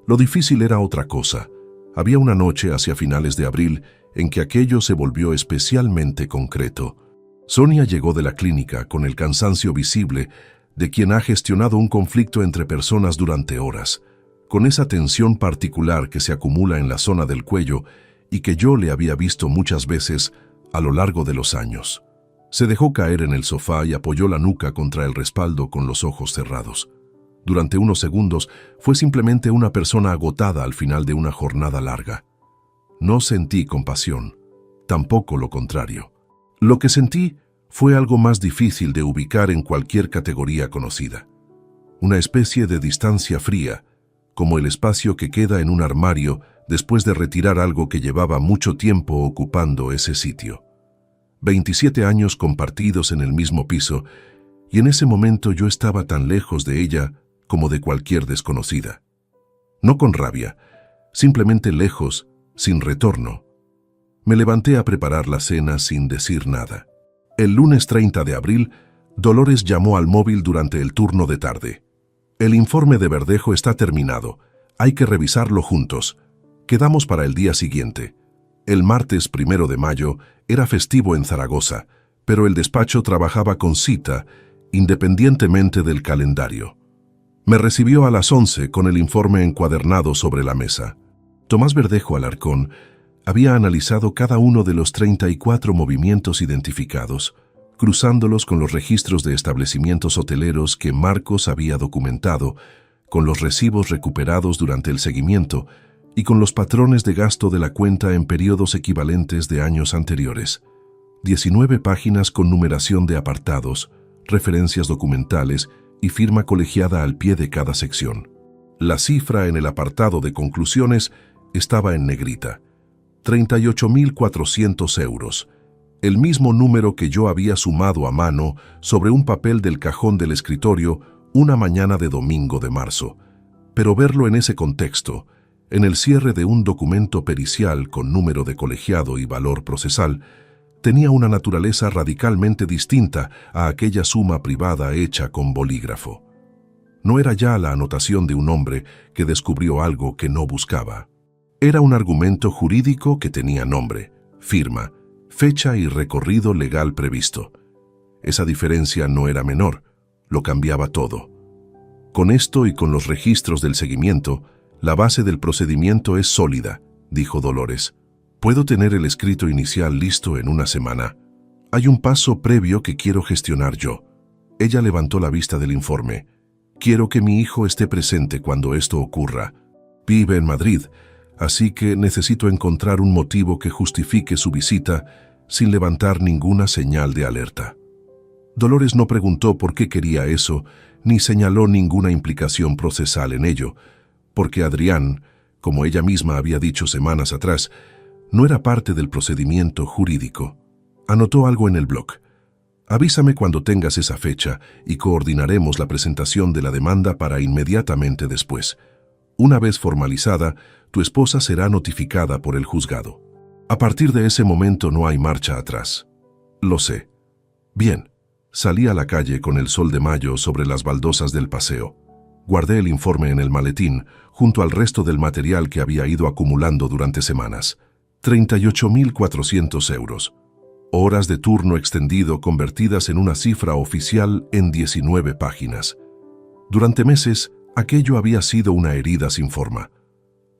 Lo difícil era otra cosa. Había una noche hacia finales de abril en que aquello se volvió especialmente concreto. Sonia llegó de la clínica con el cansancio visible de quien ha gestionado un conflicto entre personas durante horas, con esa tensión particular que se acumula en la zona del cuello y que yo le había visto muchas veces a lo largo de los años. Se dejó caer en el sofá y apoyó la nuca contra el respaldo con los ojos cerrados. Durante unos segundos fue simplemente una persona agotada al final de una jornada larga. No sentí compasión, tampoco lo contrario. Lo que sentí fue algo más difícil de ubicar en cualquier categoría conocida. Una especie de distancia fría, como el espacio que queda en un armario después de retirar algo que llevaba mucho tiempo ocupando ese sitio. 27 años compartidos en el mismo piso, y en ese momento yo estaba tan lejos de ella como de cualquier desconocida. No con rabia, simplemente lejos, sin retorno. Me levanté a preparar la cena sin decir nada. El lunes 30 de abril, Dolores llamó al móvil durante el turno de tarde. El informe de Verdejo está terminado. Hay que revisarlo juntos. Quedamos para el día siguiente. El martes 1 de mayo era festivo en Zaragoza, pero el despacho trabajaba con cita, independientemente del calendario. Me recibió a las 11 con el informe encuadernado sobre la mesa. Tomás Verdejo Alarcón había analizado cada uno de los 34 movimientos identificados, cruzándolos con los registros de establecimientos hoteleros que Marcos había documentado, con los recibos recuperados durante el seguimiento y con los patrones de gasto de la cuenta en periodos equivalentes de años anteriores. 19 páginas con numeración de apartados, referencias documentales y firma colegiada al pie de cada sección. La cifra en el apartado de conclusiones estaba en negrita: 38.400 euros, el mismo número que yo había sumado a mano sobre un papel del cajón del escritorio una mañana de domingo de marzo. Pero verlo en ese contexto, en el cierre de un documento pericial con número de colegiado y valor procesal, tenía una naturaleza radicalmente distinta a aquella suma privada hecha con bolígrafo. No era ya la anotación de un hombre que descubrió algo que no buscaba. Era un argumento jurídico que tenía nombre, firma, fecha y recorrido legal previsto. Esa diferencia no era menor, lo cambiaba todo. Con esto y con los registros del seguimiento, la base del procedimiento es sólida, dijo Dolores. Puedo tener el escrito inicial listo en una semana. Hay un paso previo que quiero gestionar yo. Ella levantó la vista del informe. Quiero que mi hijo esté presente cuando esto ocurra. Vive en Madrid, así que necesito encontrar un motivo que justifique su visita sin levantar ninguna señal de alerta. Dolores no preguntó por qué quería eso, ni señaló ninguna implicación procesal en ello, porque Adrián, como ella misma había dicho semanas atrás, no era parte del procedimiento jurídico. Anotó algo en el blog. Avísame cuando tengas esa fecha y coordinaremos la presentación de la demanda para inmediatamente después. Una vez formalizada, tu esposa será notificada por el juzgado. A partir de ese momento no hay marcha atrás. Lo sé. Bien. Salí a la calle con el sol de mayo sobre las baldosas del paseo. Guardé el informe en el maletín, junto al resto del material que había ido acumulando durante semanas. 38.400 euros. Horas de turno extendido convertidas en una cifra oficial en 19 páginas. Durante meses, aquello había sido una herida sin forma.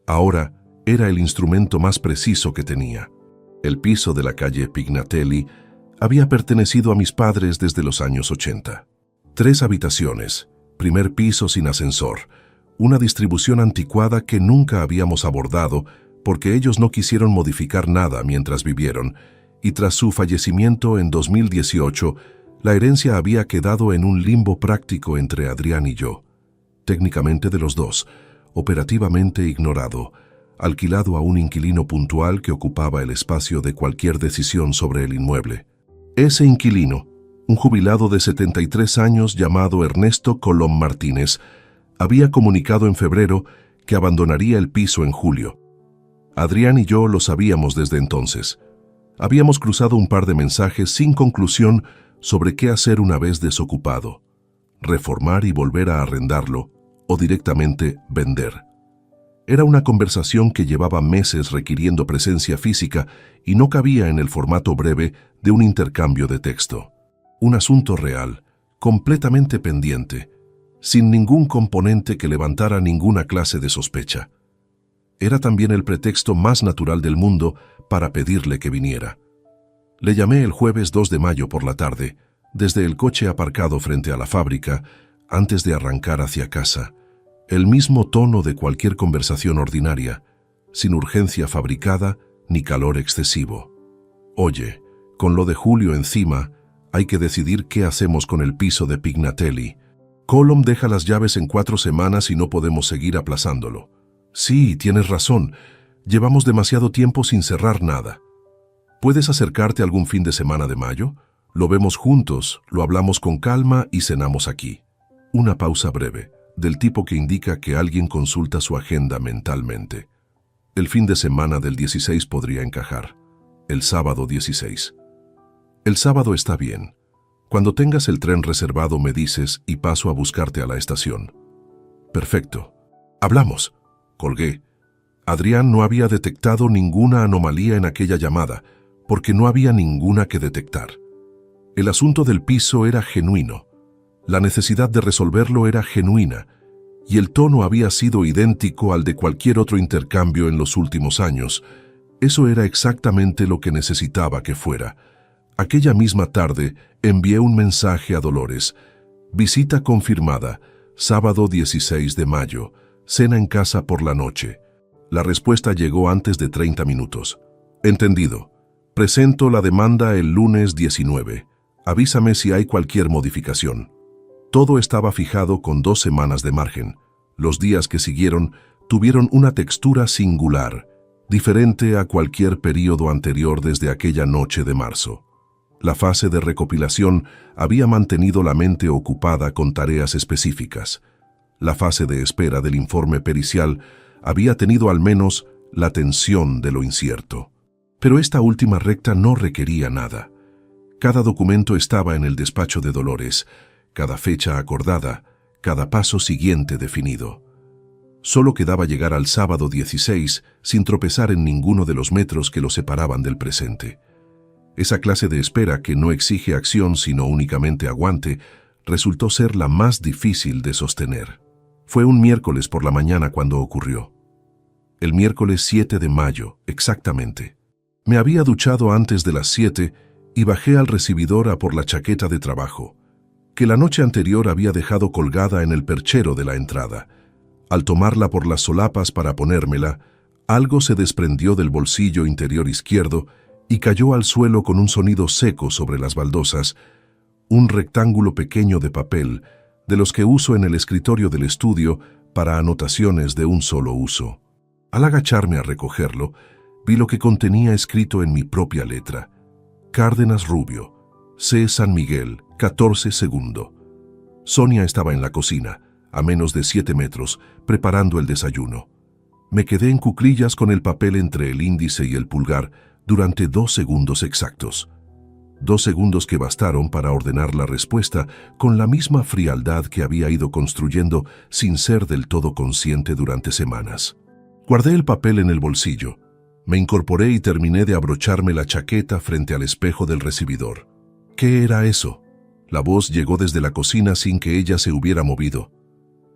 Ahora era el instrumento más preciso que tenía. El piso de la calle Pignatelli había pertenecido a mis padres desde los años 80. 3 habitaciones, primer piso sin ascensor, una distribución anticuada que nunca habíamos abordado porque ellos no quisieron modificar nada mientras vivieron, y tras su fallecimiento en 2018, la herencia había quedado en un limbo práctico entre Adrián y yo. Técnicamente de los dos, operativamente ignorado, alquilado a un inquilino puntual que ocupaba el espacio de cualquier decisión sobre el inmueble. Ese inquilino, un jubilado de 73 años llamado Ernesto Colom Martínez, había comunicado en febrero que abandonaría el piso en julio. Adrián y yo lo sabíamos desde entonces. Habíamos cruzado un par de mensajes sin conclusión sobre qué hacer una vez desocupado: reformar y volver a arrendarlo, o directamente vender. Era una conversación que llevaba meses requiriendo presencia física y no cabía en el formato breve de un intercambio de texto. Un asunto real, completamente pendiente, sin ningún componente que levantara ninguna clase de sospecha. Era también el pretexto más natural del mundo para pedirle que viniera. Le llamé el jueves 2 de mayo por la tarde, desde el coche aparcado frente a la fábrica, antes de arrancar hacia casa. El mismo tono de cualquier conversación ordinaria, sin urgencia fabricada ni calor excesivo. Oye, con lo de Julio encima, hay que decidir qué hacemos con el piso de Pignatelli. Colom deja las llaves en 4 semanas y no podemos seguir aplazándolo. Sí, tienes razón. Llevamos demasiado tiempo sin cerrar nada. ¿Puedes acercarte algún fin de semana de mayo? Lo vemos juntos, lo hablamos con calma y cenamos aquí. Una pausa breve, del tipo que indica que alguien consulta su agenda mentalmente. El fin de semana del 16 podría encajar. El sábado 16. El sábado está bien. Cuando tengas el tren reservado me dices y paso a buscarte a la estación. Perfecto. Hablamos. Colgué. Adrián no había detectado ninguna anomalía en aquella llamada, porque no había ninguna que detectar. El asunto del piso era genuino. La necesidad de resolverlo era genuina, y el tono había sido idéntico al de cualquier otro intercambio en los últimos años. Eso era exactamente lo que necesitaba que fuera. Aquella misma tarde envié un mensaje a Dolores. Visita confirmada, sábado 16 de mayo, cena en casa por la noche. La respuesta llegó antes de 30 minutos. Entendido. Presento la demanda el lunes 19. Avísame si hay cualquier modificación. Todo estaba fijado con 2 semanas de margen. Los días que siguieron tuvieron una textura singular, diferente a cualquier período anterior desde aquella noche de marzo. La fase de recopilación había mantenido la mente ocupada con tareas específicas. La fase de espera del informe pericial había tenido al menos la tensión de lo incierto. Pero esta última recta no requería nada. Cada documento estaba en el despacho de Dolores, cada fecha acordada, cada paso siguiente definido. Solo quedaba llegar al sábado 16 sin tropezar en ninguno de los metros que lo separaban del presente. Esa clase de espera que no exige acción sino únicamente aguante, resultó ser la más difícil de sostener. Fue un miércoles por la mañana cuando ocurrió. El miércoles 7 de mayo, exactamente. Me había duchado antes de las 7 y bajé al recibidor a por la chaqueta de trabajo, que la noche anterior había dejado colgada en el perchero de la entrada. Al tomarla por las solapas para ponérmela, algo se desprendió del bolsillo interior izquierdo y cayó al suelo con un sonido seco sobre las baldosas, un rectángulo pequeño de papel, de los que uso en el escritorio del estudio para anotaciones de un solo uso. Al agacharme a recogerlo, vi lo que contenía escrito en mi propia letra: Cárdenas Rubio, C. San Miguel, 14 segundo. Sonia estaba en la cocina, a menos de 7 metros, preparando el desayuno. Me quedé en cuclillas con el papel entre el índice y el pulgar durante 2 segundos exactos. 2 segundos que bastaron para ordenar la respuesta con la misma frialdad que había ido construyendo sin ser del todo consciente durante semanas. Guardé el papel en el bolsillo. Me incorporé y terminé de abrocharme la chaqueta frente al espejo del recibidor. ¿Qué era eso? La voz llegó desde la cocina sin que ella se hubiera movido.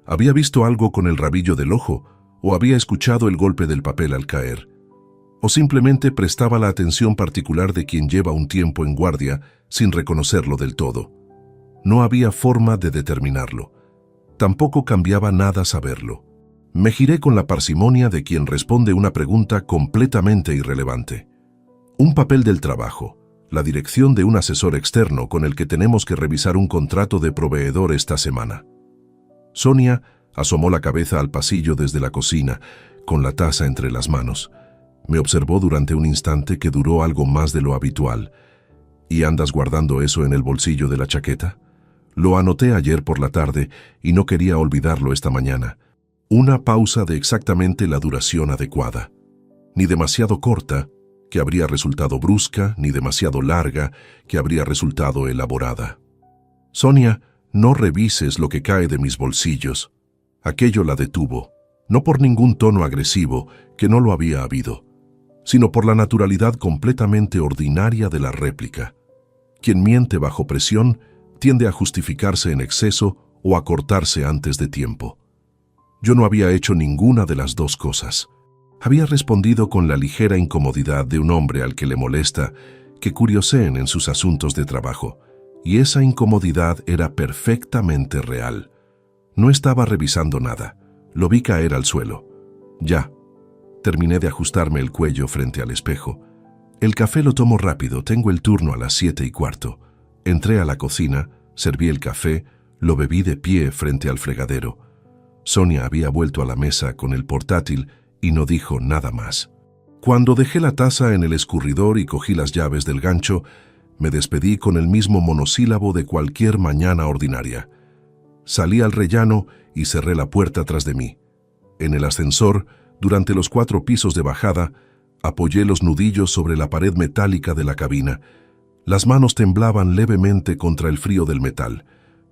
¿Había visto algo con el rabillo del ojo o había escuchado el golpe del papel al caer? ¿O simplemente prestaba la atención particular de quien lleva un tiempo en guardia sin reconocerlo del todo? No había forma de determinarlo. Tampoco cambiaba nada saberlo. Me giré con la parsimonia de quien responde una pregunta completamente irrelevante. Un papel del trabajo, la dirección de un asesor externo con el que tenemos que revisar un contrato de proveedor esta semana. Sonia asomó la cabeza al pasillo desde la cocina, con la taza entre las manos. Me observó durante un instante que duró algo más de lo habitual. ¿Y andas guardando eso en el bolsillo de la chaqueta? Lo anoté ayer por la tarde y no quería olvidarlo esta mañana. Una pausa de exactamente la duración adecuada. Ni demasiado corta, que habría resultado brusca, ni demasiado larga, que habría resultado elaborada. Sonia, no revises lo que cae de mis bolsillos. Aquello la detuvo, no por ningún tono agresivo, que no lo había habido, sino por la naturalidad completamente ordinaria de la réplica. Quien miente bajo presión tiende a justificarse en exceso o a cortarse antes de tiempo. Yo no había hecho ninguna de las dos cosas. Había respondido con la ligera incomodidad de un hombre al que le molesta que curioseen en sus asuntos de trabajo, y esa incomodidad era perfectamente real. No estaba revisando nada. Lo vi caer al suelo. Ya. Terminé de ajustarme el cuello frente al espejo. El café lo tomo rápido, tengo el turno a las 7:15. Entré a la cocina, serví el café, lo bebí de pie frente al fregadero. Sonia había vuelto a la mesa con el portátil y no dijo nada más. Cuando dejé la taza en el escurridor y cogí las llaves del gancho, me despedí con el mismo monosílabo de cualquier mañana ordinaria. Salí al rellano y cerré la puerta tras de mí. En el ascensor, durante los 4 pisos de bajada, apoyé los nudillos sobre la pared metálica de la cabina. Las manos temblaban levemente contra el frío del metal,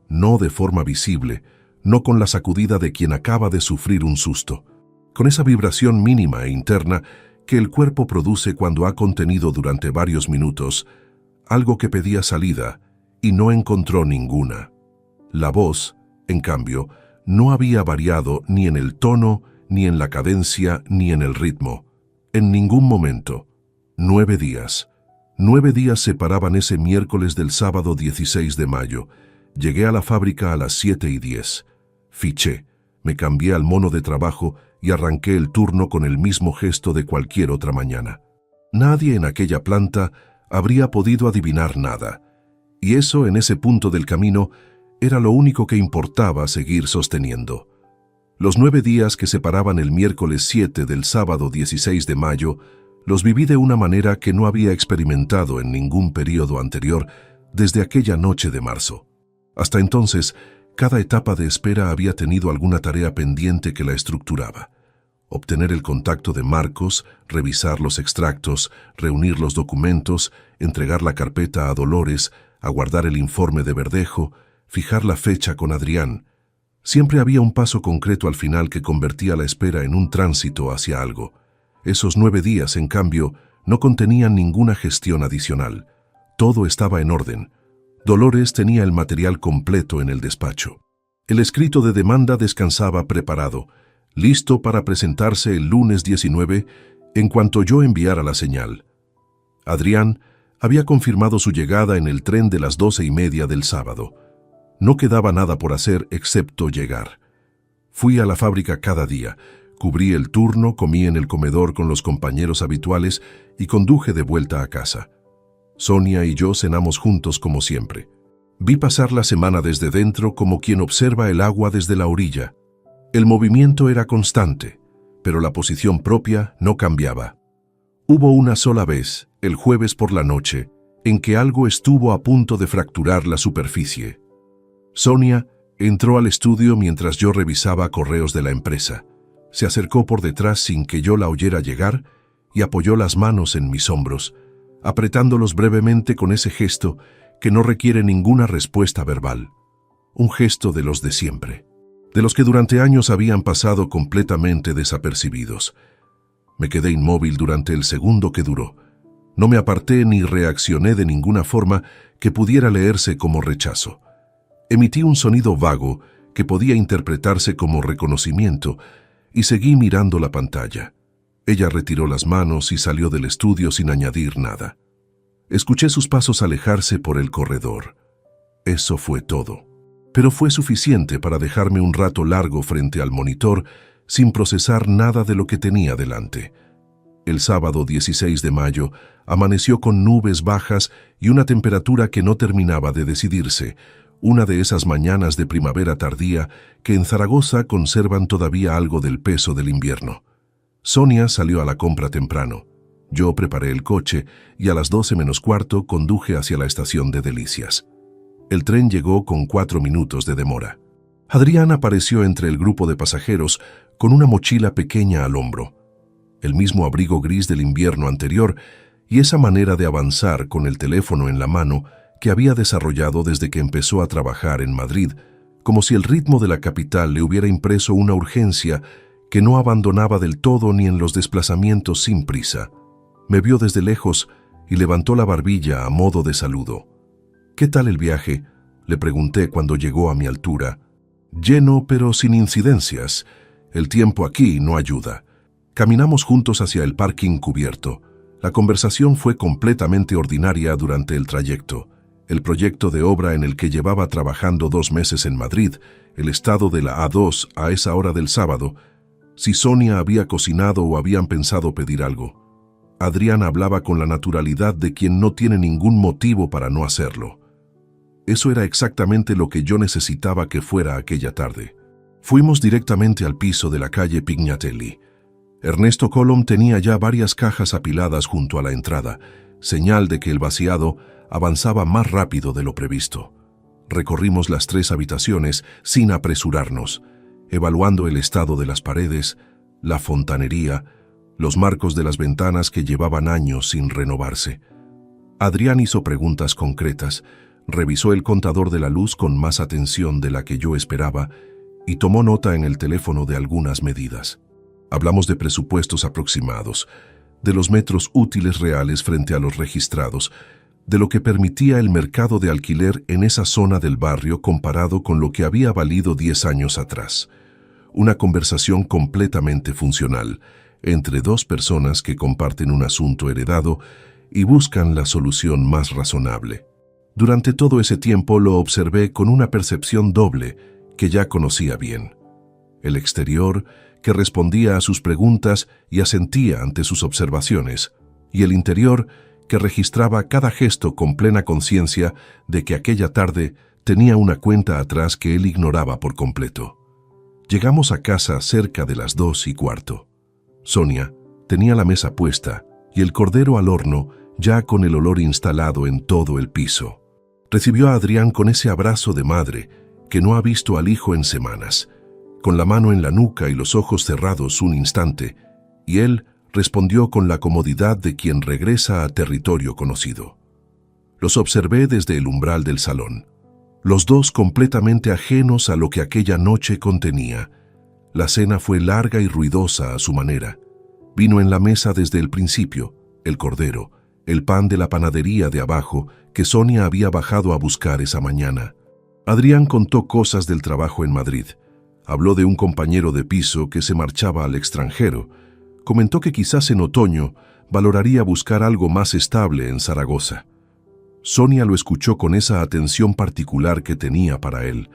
no de forma visible, no con la sacudida de quien acaba de sufrir un susto, con esa vibración mínima e interna que el cuerpo produce cuando ha contenido durante varios minutos algo que pedía salida y no encontró ninguna. La voz, en cambio, no había variado ni en el tono, ni en la cadencia, ni en el ritmo. En ningún momento. 9 días. 9 días separaban ese miércoles del sábado 16 de mayo. Llegué a la fábrica a las 7:10. Fiché, me cambié al mono de trabajo y arranqué el turno con el mismo gesto de cualquier otra mañana. Nadie en aquella planta habría podido adivinar nada, y eso en ese punto del camino era lo único que importaba seguir sosteniendo. Los 9 días que separaban el miércoles 7 del sábado 16 de mayo los viví de una manera que no había experimentado en ningún periodo anterior desde aquella noche de marzo. Hasta entonces, cada etapa de espera había tenido alguna tarea pendiente que la estructuraba. Obtener el contacto de Marcos, revisar los extractos, reunir los documentos, entregar la carpeta a Dolores, aguardar el informe de Verdejo, fijar la fecha con Adrián. Siempre había un paso concreto al final que convertía la espera en un tránsito hacia algo. Esos 9 días, en cambio, no contenían ninguna gestión adicional. Todo estaba en orden. Dolores tenía el material completo en el despacho. El escrito de demanda descansaba preparado, listo para presentarse el lunes 19 en cuanto yo enviara la señal. Adrián había confirmado su llegada en el tren de las 12:30 del sábado. No quedaba nada por hacer excepto llegar. Fui a la fábrica cada día, cubrí el turno, comí en el comedor con los compañeros habituales y conduje de vuelta a casa. Sonia y yo cenamos juntos como siempre. Vi pasar la semana desde dentro como quien observa el agua desde la orilla. El movimiento era constante, pero la posición propia no cambiaba. Hubo una sola vez, el jueves por la noche, en que algo estuvo a punto de fracturar la superficie. Sonia entró al estudio mientras yo revisaba correos de la empresa. Se acercó por detrás sin que yo la oyera llegar y apoyó las manos en mis hombros, apretándolos brevemente con ese gesto que no requiere ninguna respuesta verbal. Un gesto de los de siempre, de los que durante años habían pasado completamente desapercibidos. Me quedé inmóvil durante el segundo que duró. No me aparté ni reaccioné de ninguna forma que pudiera leerse como rechazo. Emití un sonido vago que podía interpretarse como reconocimiento y seguí mirando la pantalla. Ella retiró las manos y salió del estudio sin añadir nada. Escuché sus pasos alejarse por el corredor. Eso fue todo. Pero fue suficiente para dejarme un rato largo frente al monitor sin procesar nada de lo que tenía delante. El sábado 16 de mayo amaneció con nubes bajas y una temperatura que no terminaba de decidirse, una de esas mañanas de primavera tardía que en Zaragoza conservan todavía algo del peso del invierno. Sonia salió a la compra temprano. Yo preparé el coche y a las 12 menos cuarto conduje hacia la estación de Delicias. El tren llegó con 4 minutos de demora. Adrián apareció entre el grupo de pasajeros con una mochila pequeña al hombro, el mismo abrigo gris del invierno anterior y esa manera de avanzar con el teléfono en la mano que había desarrollado desde que empezó a trabajar en Madrid, como si el ritmo de la capital le hubiera impreso una urgencia que no abandonaba del todo ni en los desplazamientos sin prisa. Me vio desde lejos y levantó la barbilla a modo de saludo. «¿Qué tal el viaje?», le pregunté cuando llegó a mi altura. «Lleno, pero sin incidencias. El tiempo aquí no ayuda». Caminamos juntos hacia el parking cubierto. La conversación fue completamente ordinaria durante el trayecto. El proyecto de obra en el que llevaba trabajando 2 meses en Madrid, el estado de la A2 a esa hora del sábado, si Sonia había cocinado o habían pensado pedir algo. Adrián hablaba con la naturalidad de quien no tiene ningún motivo para no hacerlo. Eso era exactamente lo que yo necesitaba que fuera aquella tarde. Fuimos directamente al piso de la calle Pignatelli. Ernesto Colom tenía ya varias cajas apiladas junto a la entrada, señal de que el vaciado avanzaba más rápido de lo previsto. Recorrimos las 3 habitaciones sin apresurarnos, evaluando el estado de las paredes, la fontanería, los marcos de las ventanas que llevaban años sin renovarse. Adrián hizo preguntas concretas, revisó el contador de la luz con más atención de la que yo esperaba y tomó nota en el teléfono de algunas medidas. Hablamos de presupuestos aproximados, de los metros útiles reales frente a los registrados, de lo que permitía el mercado de alquiler en esa zona del barrio comparado con lo que había valido 10 años atrás. Una conversación completamente funcional entre 2 personas que comparten un asunto heredado y buscan la solución más razonable. Durante todo ese tiempo lo observé con una percepción doble que ya conocía bien. El exterior, que respondía a sus preguntas y asentía ante sus observaciones, y el interior, que registraba cada gesto con plena conciencia de que aquella tarde tenía una cuenta atrás que él ignoraba por completo. Llegamos a casa cerca de las 2:15. Sonia tenía la mesa puesta y el cordero al horno ya con el olor instalado en todo el piso. Recibió a Adrián con ese abrazo de madre que no ha visto al hijo en semanas, con la mano en la nuca y los ojos cerrados un instante, y él respondió con la comodidad de quien regresa a territorio conocido. Los observé desde el umbral del salón, los 2 completamente ajenos a lo que aquella noche contenía. La cena fue larga y ruidosa a su manera. Vino en la mesa desde el principio, el cordero, el pan de la panadería de abajo que Sonia había bajado a buscar esa mañana. Adrián contó cosas del trabajo en Madrid. Habló de un compañero de piso que se marchaba al extranjero. Comentó que quizás en otoño valoraría buscar algo más estable en Zaragoza. Sonia lo escuchó con esa atención particular que tenía para él,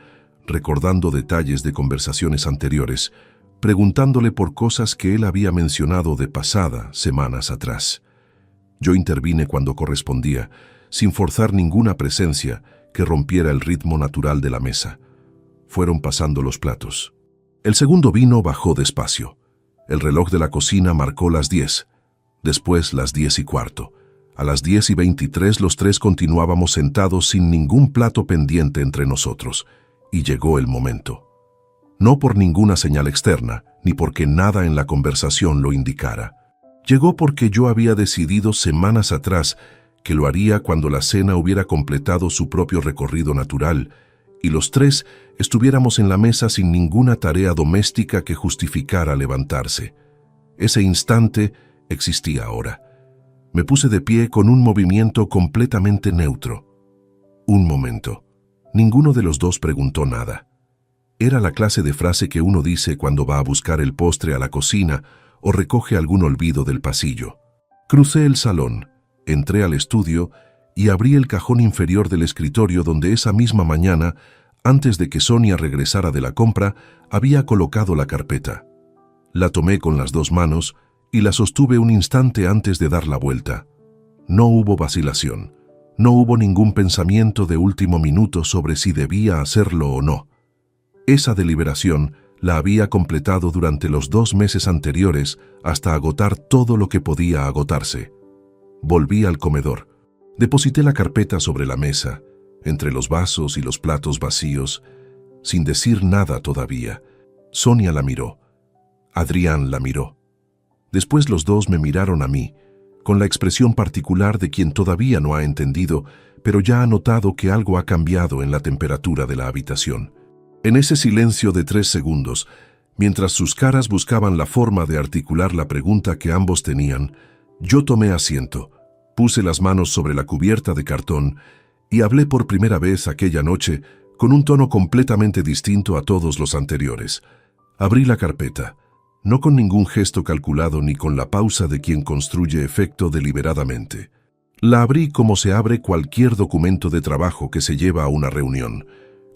recordando detalles de conversaciones anteriores, preguntándole por cosas que él había mencionado de pasada, semanas atrás. Yo intervine cuando correspondía, sin forzar ninguna presencia que rompiera el ritmo natural de la mesa. Fueron pasando los platos. El segundo vino bajó despacio. El reloj de la cocina marcó las 10, después las 10:15. A las 10:23 los tres continuábamos sentados sin ningún plato pendiente entre nosotros, y llegó el momento. No por ninguna señal externa, ni porque nada en la conversación lo indicara. Llegó porque yo había decidido semanas atrás que lo haría cuando la cena hubiera completado su propio recorrido natural y los tres estuviéramos en la mesa sin ninguna tarea doméstica que justificara levantarse. Ese instante existía ahora. Me puse de pie con un movimiento completamente neutro. Un momento. Ninguno de los dos preguntó nada. Era la clase de frase que uno dice cuando va a buscar el postre a la cocina o recoge algún olvido del pasillo. Crucé el salón, entré al estudio y abrí el cajón inferior del escritorio donde esa misma mañana, antes de que Sonia regresara de la compra, había colocado la carpeta. La tomé con las dos manos y la sostuve un instante antes de dar la vuelta. No hubo vacilación, no hubo ningún pensamiento de último minuto sobre si debía hacerlo o no. Esa deliberación la había completado durante los 2 meses anteriores hasta agotar todo lo que podía agotarse. Volví al comedor. Deposité la carpeta sobre la mesa, entre los vasos y los platos vacíos, sin decir nada todavía. Sonia la miró. Adrián la miró. Después los dos me miraron a mí, con la expresión particular de quien todavía no ha entendido, pero ya ha notado que algo ha cambiado en la temperatura de la habitación. En ese silencio de 3 segundos, mientras sus caras buscaban la forma de articular la pregunta que ambos tenían, yo tomé asiento, puse las manos sobre la cubierta de cartón y hablé por primera vez aquella noche con un tono completamente distinto a todos los anteriores. Abrí la carpeta, no con ningún gesto calculado ni con la pausa de quien construye efecto deliberadamente. La abrí como se abre cualquier documento de trabajo que se lleva a una reunión,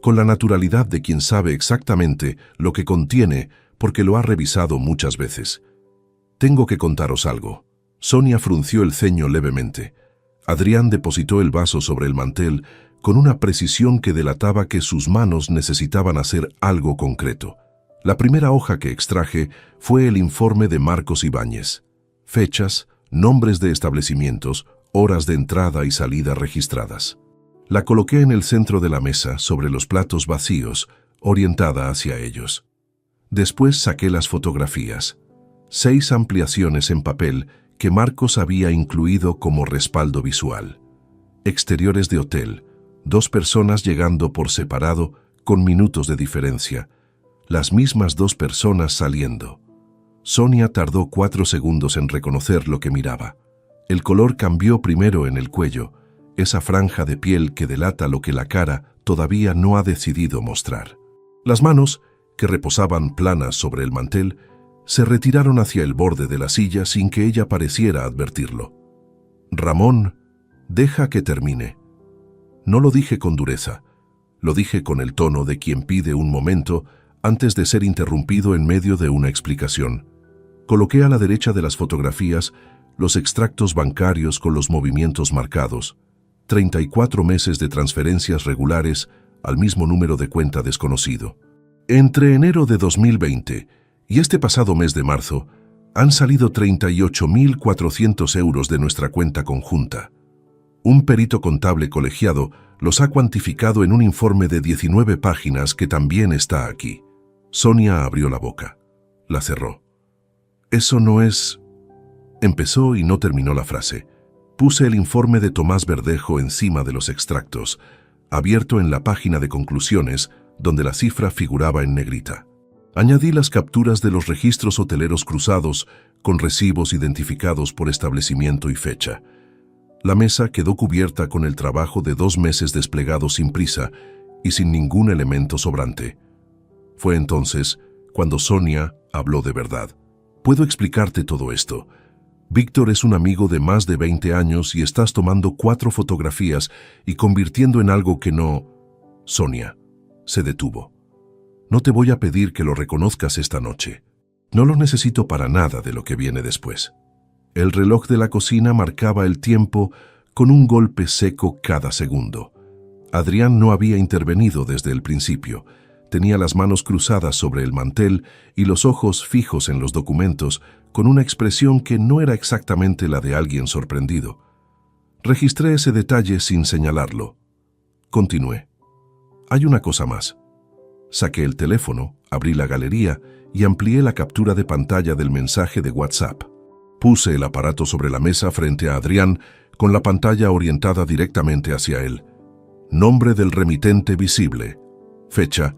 con la naturalidad de quien sabe exactamente lo que contiene porque lo ha revisado muchas veces. Tengo que contaros algo. Sonia frunció el ceño levemente. Adrián depositó el vaso sobre el mantel con una precisión que delataba que sus manos necesitaban hacer algo concreto. La primera hoja que extraje fue el informe de Marcos Ibáñez. Fechas, nombres de establecimientos, horas de entrada y salida registradas. La coloqué en el centro de la mesa, sobre los platos vacíos, orientada hacia ellos. Después saqué las fotografías. 6 ampliaciones en papel que Marcos había incluido como respaldo visual. Exteriores de hotel, 2 personas llegando por separado con minutos de diferencia. Las mismas 2 personas saliendo. Sonia tardó 4 segundos en reconocer lo que miraba. El color cambió primero en el cuello, esa franja de piel que delata lo que la cara todavía no ha decidido mostrar. Las manos, que reposaban planas sobre el mantel, se retiraron hacia el borde de la silla sin que ella pareciera advertirlo. Ramón, deja que termine. No lo dije con dureza, lo dije con el tono de quien pide un momento antes de ser interrumpido en medio de una explicación. Coloqué a la derecha de las fotografías los extractos bancarios con los movimientos marcados, 34 meses de transferencias regulares al mismo número de cuenta desconocido. Entre enero de 2020 y este pasado mes de marzo, han salido 38.400 euros de nuestra cuenta conjunta. Un perito contable colegiado los ha cuantificado en un informe de 19 páginas que también está aquí. Sonia abrió la boca. La cerró. Eso no es... Empezó y no terminó la frase. Puse el informe de Tomás Verdejo encima de los extractos, abierto en la página de conclusiones, donde la cifra figuraba en negrita. Añadí las capturas de los registros hoteleros cruzados con recibos identificados por establecimiento y fecha. La mesa quedó cubierta con el trabajo de 2 meses desplegados sin prisa y sin ningún elemento sobrante. Fue entonces cuando Sonia habló de verdad. Puedo explicarte todo esto. Víctor es un amigo de más de 20 años y estás tomando 4 fotografías y convirtiendo en algo que no... Sonia se detuvo. No te voy a pedir que lo reconozcas esta noche. No lo necesito para nada de lo que viene después. El reloj de la cocina marcaba el tiempo con un golpe seco cada segundo. Adrián no había intervenido desde el principio. Tenía las manos cruzadas sobre el mantel y los ojos fijos en los documentos, con una expresión que no era exactamente la de alguien sorprendido. Registré ese detalle sin señalarlo. Continué. Hay una cosa más. Saqué el teléfono, abrí la galería y amplié la captura de pantalla del mensaje de WhatsApp. Puse el aparato sobre la mesa frente a Adrián, con la pantalla orientada directamente hacia él. Nombre del remitente visible. Fecha: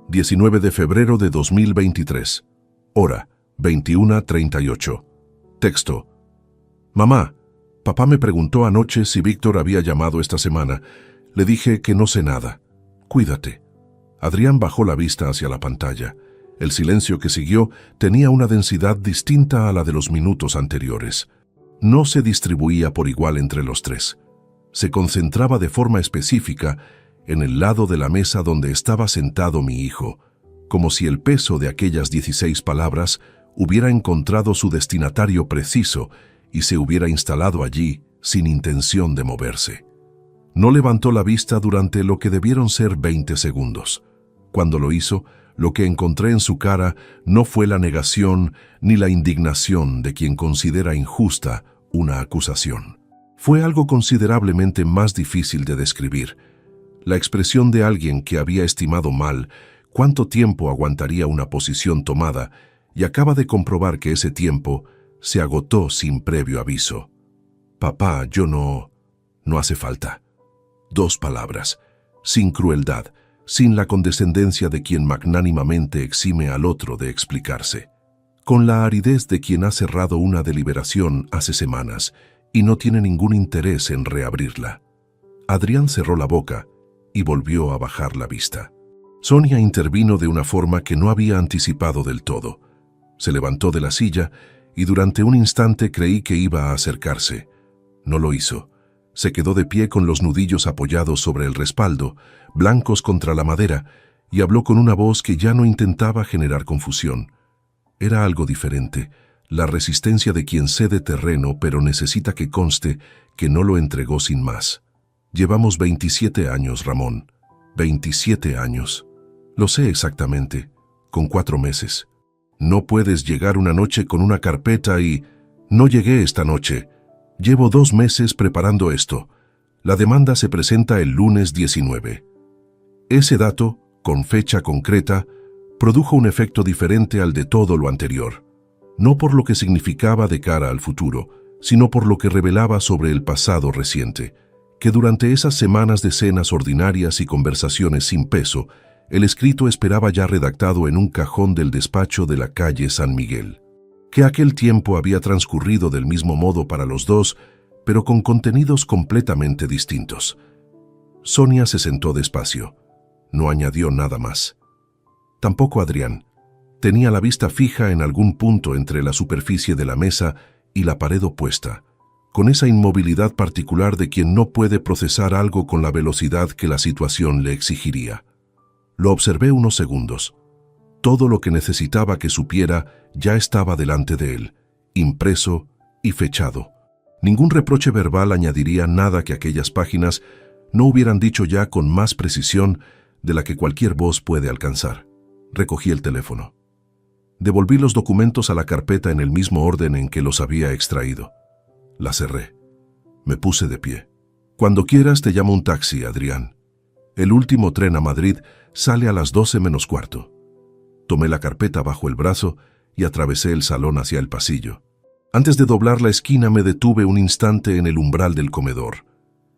19 de febrero de 2023. Hora: 21:38. Texto: Mamá, papá me preguntó anoche si Víctor había llamado esta semana. Le dije que no sé nada. Cuídate. Adrián bajó la vista hacia la pantalla. El silencio que siguió tenía una densidad distinta a la de los minutos anteriores. No se distribuía por igual entre los tres. Se concentraba de forma específica en el lado de la mesa donde estaba sentado mi hijo, como si el peso de aquellas 16 palabras hubiera encontrado su destinatario preciso y se hubiera instalado allí sin intención de moverse. No levantó la vista durante lo que debieron ser 20 segundos. Cuando lo hizo, lo que encontré en su cara no fue la negación ni la indignación de quien considera injusta una acusación. Fue algo considerablemente más difícil de describir. La expresión de alguien que había estimado mal cuánto tiempo aguantaría una posición tomada y acaba de comprobar que ese tiempo se agotó sin previo aviso. Papá, yo no hace falta. 2 palabras, sin crueldad, sin la condescendencia de quien magnánimamente exime al otro de explicarse, con la aridez de quien ha cerrado una deliberación hace semanas y no tiene ningún interés en reabrirla. Adrián cerró la boca y volvió a bajar la vista. Sonia intervino de una forma que no había anticipado del todo. Se levantó de la silla y durante un instante creí que iba a acercarse. No lo hizo. Se quedó de pie con los nudillos apoyados sobre el respaldo, blancos contra la madera, y habló con una voz que ya no intentaba generar confusión. Era algo diferente, la resistencia de quien cede terreno pero necesita que conste que no lo entregó sin más. Llevamos 27 años, Ramón. 27 años. Lo sé exactamente, con 4 meses. No puedes llegar una noche con una carpeta y... No llegué esta noche. Llevo 2 meses preparando esto. La demanda se presenta el lunes 19. Ese dato, con fecha concreta, produjo un efecto diferente al de todo lo anterior. No por lo que significaba de cara al futuro, sino por lo que revelaba sobre el pasado reciente, que durante esas semanas de cenas ordinarias y conversaciones sin peso, el escrito esperaba ya redactado en un cajón del despacho de la calle San Miguel. Que aquel tiempo había transcurrido del mismo modo para los dos, pero con contenidos completamente distintos. Sonia se sentó despacio. No añadió nada más. Tampoco Adrián. Tenía la vista fija en algún punto entre la superficie de la mesa y la pared opuesta, con esa inmovilidad particular de quien no puede procesar algo con la velocidad que la situación le exigiría. Lo observé unos segundos. Todo lo que necesitaba que supiera ya estaba delante de él, impreso y fechado. Ningún reproche verbal añadiría nada que aquellas páginas no hubieran dicho ya con más precisión de la que cualquier voz puede alcanzar. Recogí el teléfono. Devolví los documentos a la carpeta en el mismo orden en que los había extraído. La cerré. Me puse de pie. Cuando quieras te llamo un taxi, Adrián. El último tren a Madrid sale a las 12 menos cuarto. Tomé la carpeta bajo el brazo y atravesé el salón hacia el pasillo. Antes de doblar la esquina me detuve un instante en el umbral del comedor.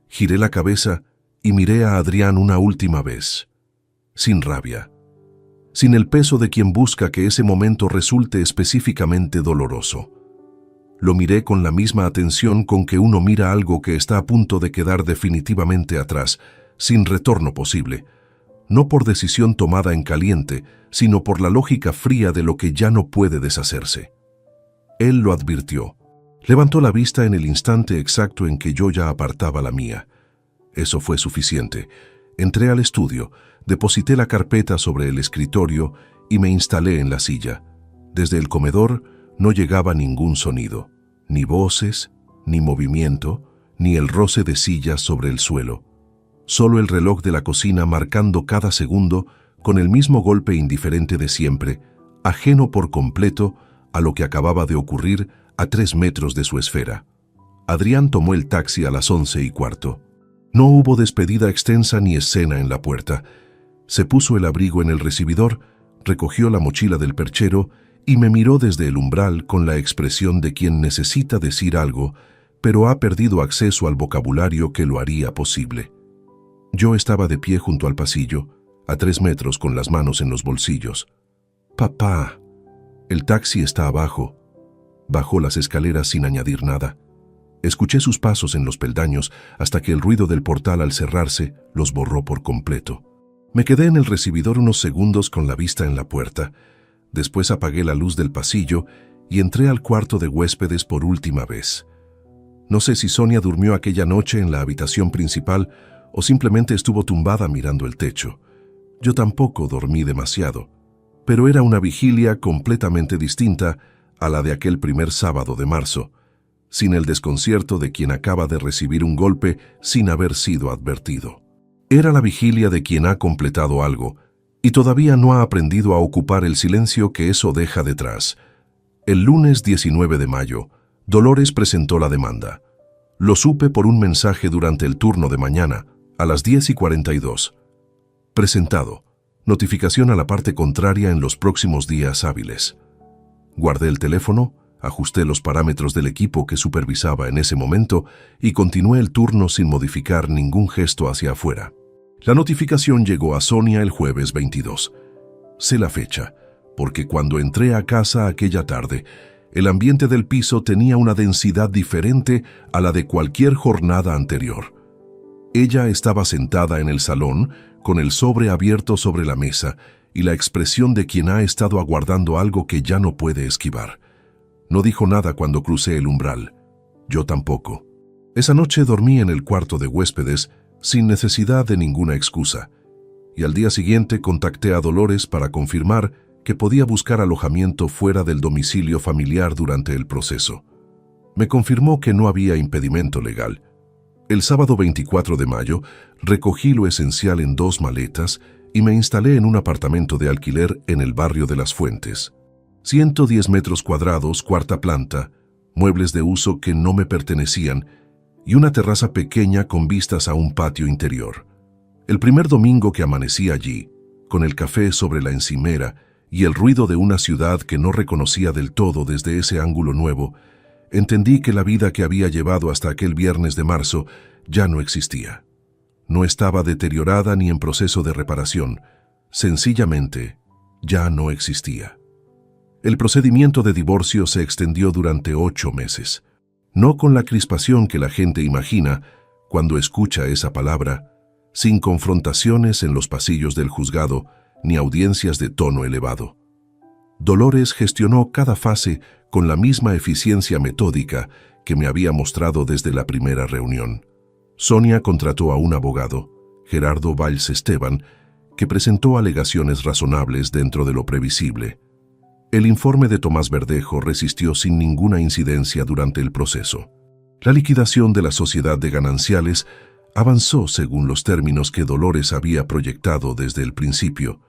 Giré la cabeza y miré a Adrián una última vez. Sin rabia. Sin el peso de quien busca que ese momento resulte específicamente doloroso. Lo miré con la misma atención con que uno mira algo que está a punto de quedar definitivamente atrás, sin retorno posible. No por decisión tomada en caliente, sino por la lógica fría de lo que ya no puede deshacerse. Él lo advirtió. Levantó la vista en el instante exacto en que yo ya apartaba la mía. Eso fue suficiente. Entré al estudio, deposité la carpeta sobre el escritorio y me instalé en la silla. Desde el comedor no llegaba ningún sonido, ni voces, ni movimiento, ni el roce de sillas sobre el suelo. Solo el reloj de la cocina marcando cada segundo con el mismo golpe indiferente de siempre, ajeno por completo a lo que acababa de ocurrir a 3 metros de su esfera. Adrián tomó el taxi a las 11:15. No hubo despedida extensa ni escena en la puerta. Se puso el abrigo en el recibidor, recogió la mochila del perchero y me miró desde el umbral con la expresión de quien necesita decir algo, pero ha perdido acceso al vocabulario que lo haría posible. Yo estaba de pie junto al pasillo, a 3 metros con las manos en los bolsillos. «Papá, el taxi está abajo». Bajó las escaleras sin añadir nada. Escuché sus pasos en los peldaños hasta que el ruido del portal al cerrarse los borró por completo. Me quedé en el recibidor unos segundos con la vista en la puerta. Después apagué la luz del pasillo y entré al cuarto de huéspedes por última vez. No sé si Sonia durmió aquella noche en la habitación principal o simplemente estuvo tumbada mirando el techo. Yo tampoco dormí demasiado, pero era una vigilia completamente distinta a la de aquel primer sábado de marzo, sin el desconcierto de quien acaba de recibir un golpe sin haber sido advertido. Era la vigilia de quien ha completado algo y todavía no ha aprendido a ocupar el silencio que eso deja detrás. El lunes 19 de mayo, Dolores presentó la demanda. Lo supe por un mensaje durante el turno de mañana, a las 10:42. Presentado. Notificación a la parte contraria en los próximos días hábiles. Guardé el teléfono, ajusté los parámetros del equipo que supervisaba en ese momento y continué el turno sin modificar ningún gesto hacia afuera. La notificación llegó a Sonia el jueves 22. Sé la fecha, porque cuando entré a casa aquella tarde, el ambiente del piso tenía una densidad diferente a la de cualquier jornada anterior. Ella estaba sentada en el salón, con el sobre abierto sobre la mesa y la expresión de quien ha estado aguardando algo que ya no puede esquivar. No dijo nada cuando crucé el umbral. Yo tampoco. Esa noche dormí en el cuarto de huéspedes sin necesidad de ninguna excusa, y al día siguiente contacté a Dolores para confirmar que podía buscar alojamiento fuera del domicilio familiar durante el proceso. Me confirmó que no había impedimento legal. El sábado 24 de mayo recogí lo esencial en 2 maletas y me instalé en un apartamento de alquiler en el barrio de Las Fuentes. 110 metros cuadrados, 4ª planta, muebles de uso que no me pertenecían y una terraza pequeña con vistas a un patio interior. El primer domingo que amanecí allí, con el café sobre la encimera y el ruido de una ciudad que no reconocía del todo desde ese ángulo nuevo, entendí que la vida que había llevado hasta aquel viernes de marzo ya no existía. No estaba deteriorada ni en proceso de reparación, sencillamente ya no existía. El procedimiento de divorcio se extendió durante 8 meses, no con la crispación que la gente imagina cuando escucha esa palabra, sin confrontaciones en los pasillos del juzgado ni audiencias de tono elevado. Dolores gestionó cada fase con la misma eficiencia metódica que me había mostrado desde la primera reunión. Sonia contrató a un abogado, Gerardo Valls Esteban, que presentó alegaciones razonables dentro de lo previsible. El informe de Tomás Verdejo resistió sin ninguna incidencia durante el proceso. La liquidación de la sociedad de gananciales avanzó según los términos que Dolores había proyectado desde el principio.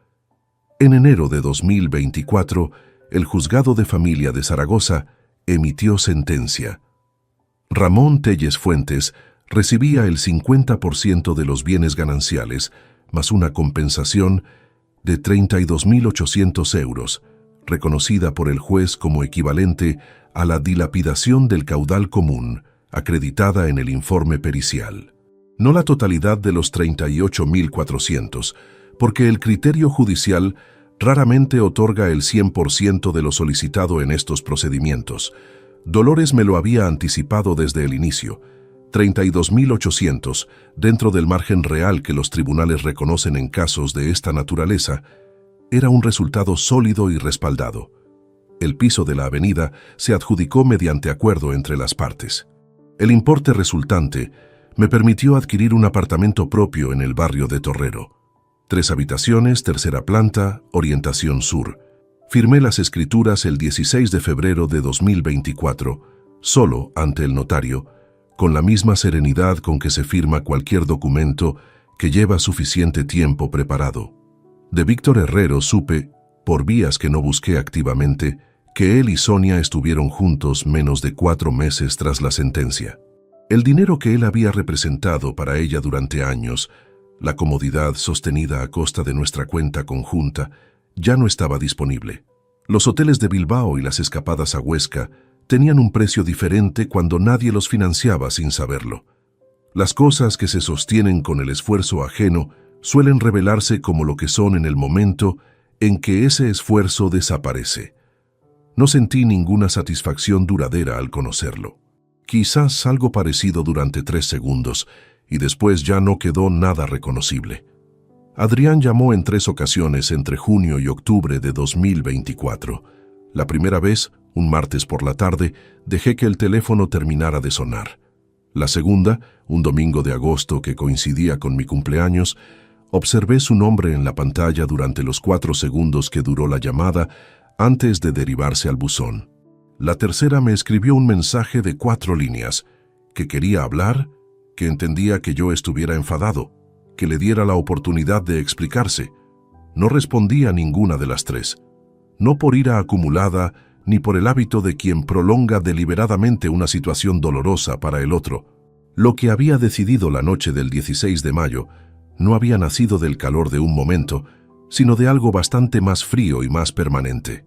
En enero de 2024, el Juzgado de Familia de Zaragoza emitió sentencia. Ramón Telles Fuentes recibía el 50% de los bienes gananciales, más una compensación de 32.800 euros, reconocida por el juez como equivalente a la dilapidación del caudal común, acreditada en el informe pericial. No la totalidad de los 38.400, porque el criterio judicial raramente otorga el 100% de lo solicitado en estos procedimientos, Dolores me lo había anticipado desde el inicio. 32.800, dentro del margen real que los tribunales reconocen en casos de esta naturaleza, era un resultado sólido y respaldado. El piso de la avenida se adjudicó mediante acuerdo entre las partes. El importe resultante me permitió adquirir un apartamento propio en el barrio de Torrero. 3 habitaciones, tercera planta, orientación sur. Firmé las escrituras el 16 de febrero de 2024, solo ante el notario, con la misma serenidad con que se firma cualquier documento que lleva suficiente tiempo preparado. De Víctor Herrero supe, por vías que no busqué activamente, que él y Sonia estuvieron juntos menos de 4 meses tras la sentencia. El dinero que él había representado para ella durante años, la comodidad sostenida a costa de nuestra cuenta conjunta, ya no estaba disponible. Los hoteles de Bilbao y las escapadas a Huesca tenían un precio diferente cuando nadie los financiaba sin saberlo. Las cosas que se sostienen con el esfuerzo ajeno suelen revelarse como lo que son en el momento en que ese esfuerzo desaparece. No sentí ninguna satisfacción duradera al conocerlo. Quizás algo parecido durante 3 segundos, y después ya no quedó nada reconocible. Adrián llamó en 3 ocasiones entre junio y octubre de 2024. La primera vez, un martes por la tarde, dejé que el teléfono terminara de sonar. La segunda, un domingo de agosto que coincidía con mi cumpleaños, observé su nombre en la pantalla durante los 4 segundos que duró la llamada antes de derivarse al buzón. La tercera me escribió un mensaje de 4 líneas, que quería hablar, que entendía que yo estuviera enfadado, que le diera la oportunidad de explicarse. No respondí a ninguna de las 3. No por ira acumulada, ni por el hábito de quien prolonga deliberadamente una situación dolorosa para el otro. Lo que había decidido la noche del 16 de mayo no había nacido del calor de un momento, sino de algo bastante más frío y más permanente.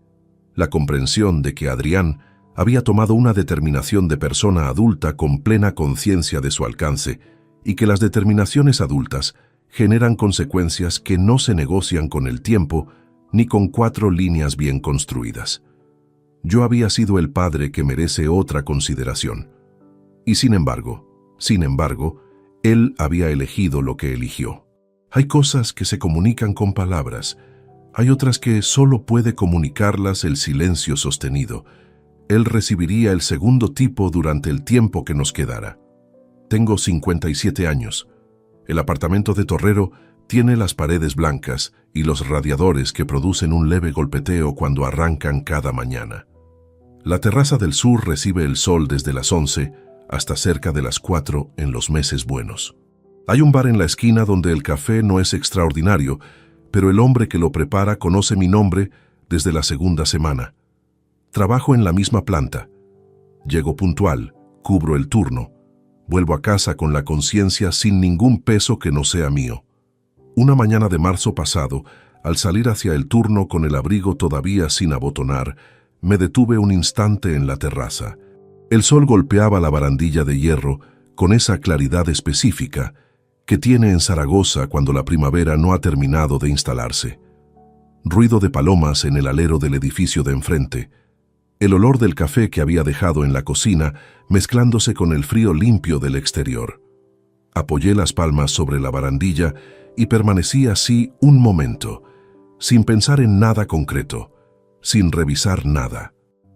La comprensión de que Adrián había tomado una determinación de persona adulta con plena conciencia de su alcance y que las determinaciones adultas generan consecuencias que no se negocian con el tiempo ni con 4 líneas bien construidas. Yo había sido el padre que merece otra consideración. Y sin embargo, él había elegido lo que eligió. Hay cosas que se comunican con palabras, hay otras que solo puede comunicarlas el silencio sostenido. Él recibiría el segundo tipo durante el tiempo que nos quedara. Tengo 57 años. El apartamento de Torrero tiene las paredes blancas y los radiadores que producen un leve golpeteo cuando arrancan cada mañana. La terraza del sur recibe el sol desde las 11 hasta cerca de las 4 en los meses buenos. Hay un bar en la esquina donde el café no es extraordinario, pero el hombre que lo prepara conoce mi nombre desde la segunda semana. Trabajo en la misma planta. Llego puntual, cubro el turno. Vuelvo a casa con la conciencia sin ningún peso que no sea mío. Una mañana de marzo pasado, al salir hacia el turno con el abrigo todavía sin abotonar, me detuve un instante en la terraza. El sol golpeaba la barandilla de hierro con esa claridad específica que tiene en Zaragoza cuando la primavera no ha terminado de instalarse. Ruido de palomas en el alero del edificio de enfrente. El olor del café que había dejado en la cocina mezclándose con el frío limpio del exterior. Apoyé las palmas sobre la barandilla y permanecí así un momento, sin pensar en nada concreto, sin revisar nada.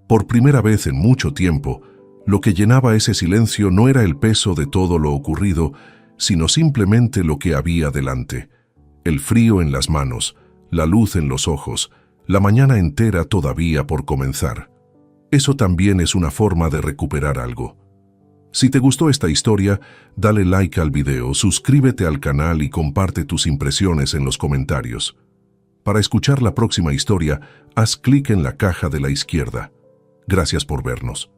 Por primera vez en mucho tiempo, lo que llenaba ese silencio no era el peso de todo lo ocurrido, sino simplemente lo que había delante. El frío en las manos, la luz en los ojos, la mañana entera todavía por comenzar. Eso también es una forma de recuperar algo. Si te gustó esta historia, dale like al video, suscríbete al canal y comparte tus impresiones en los comentarios. Para escuchar la próxima historia, haz clic en la caja de la izquierda. Gracias por vernos.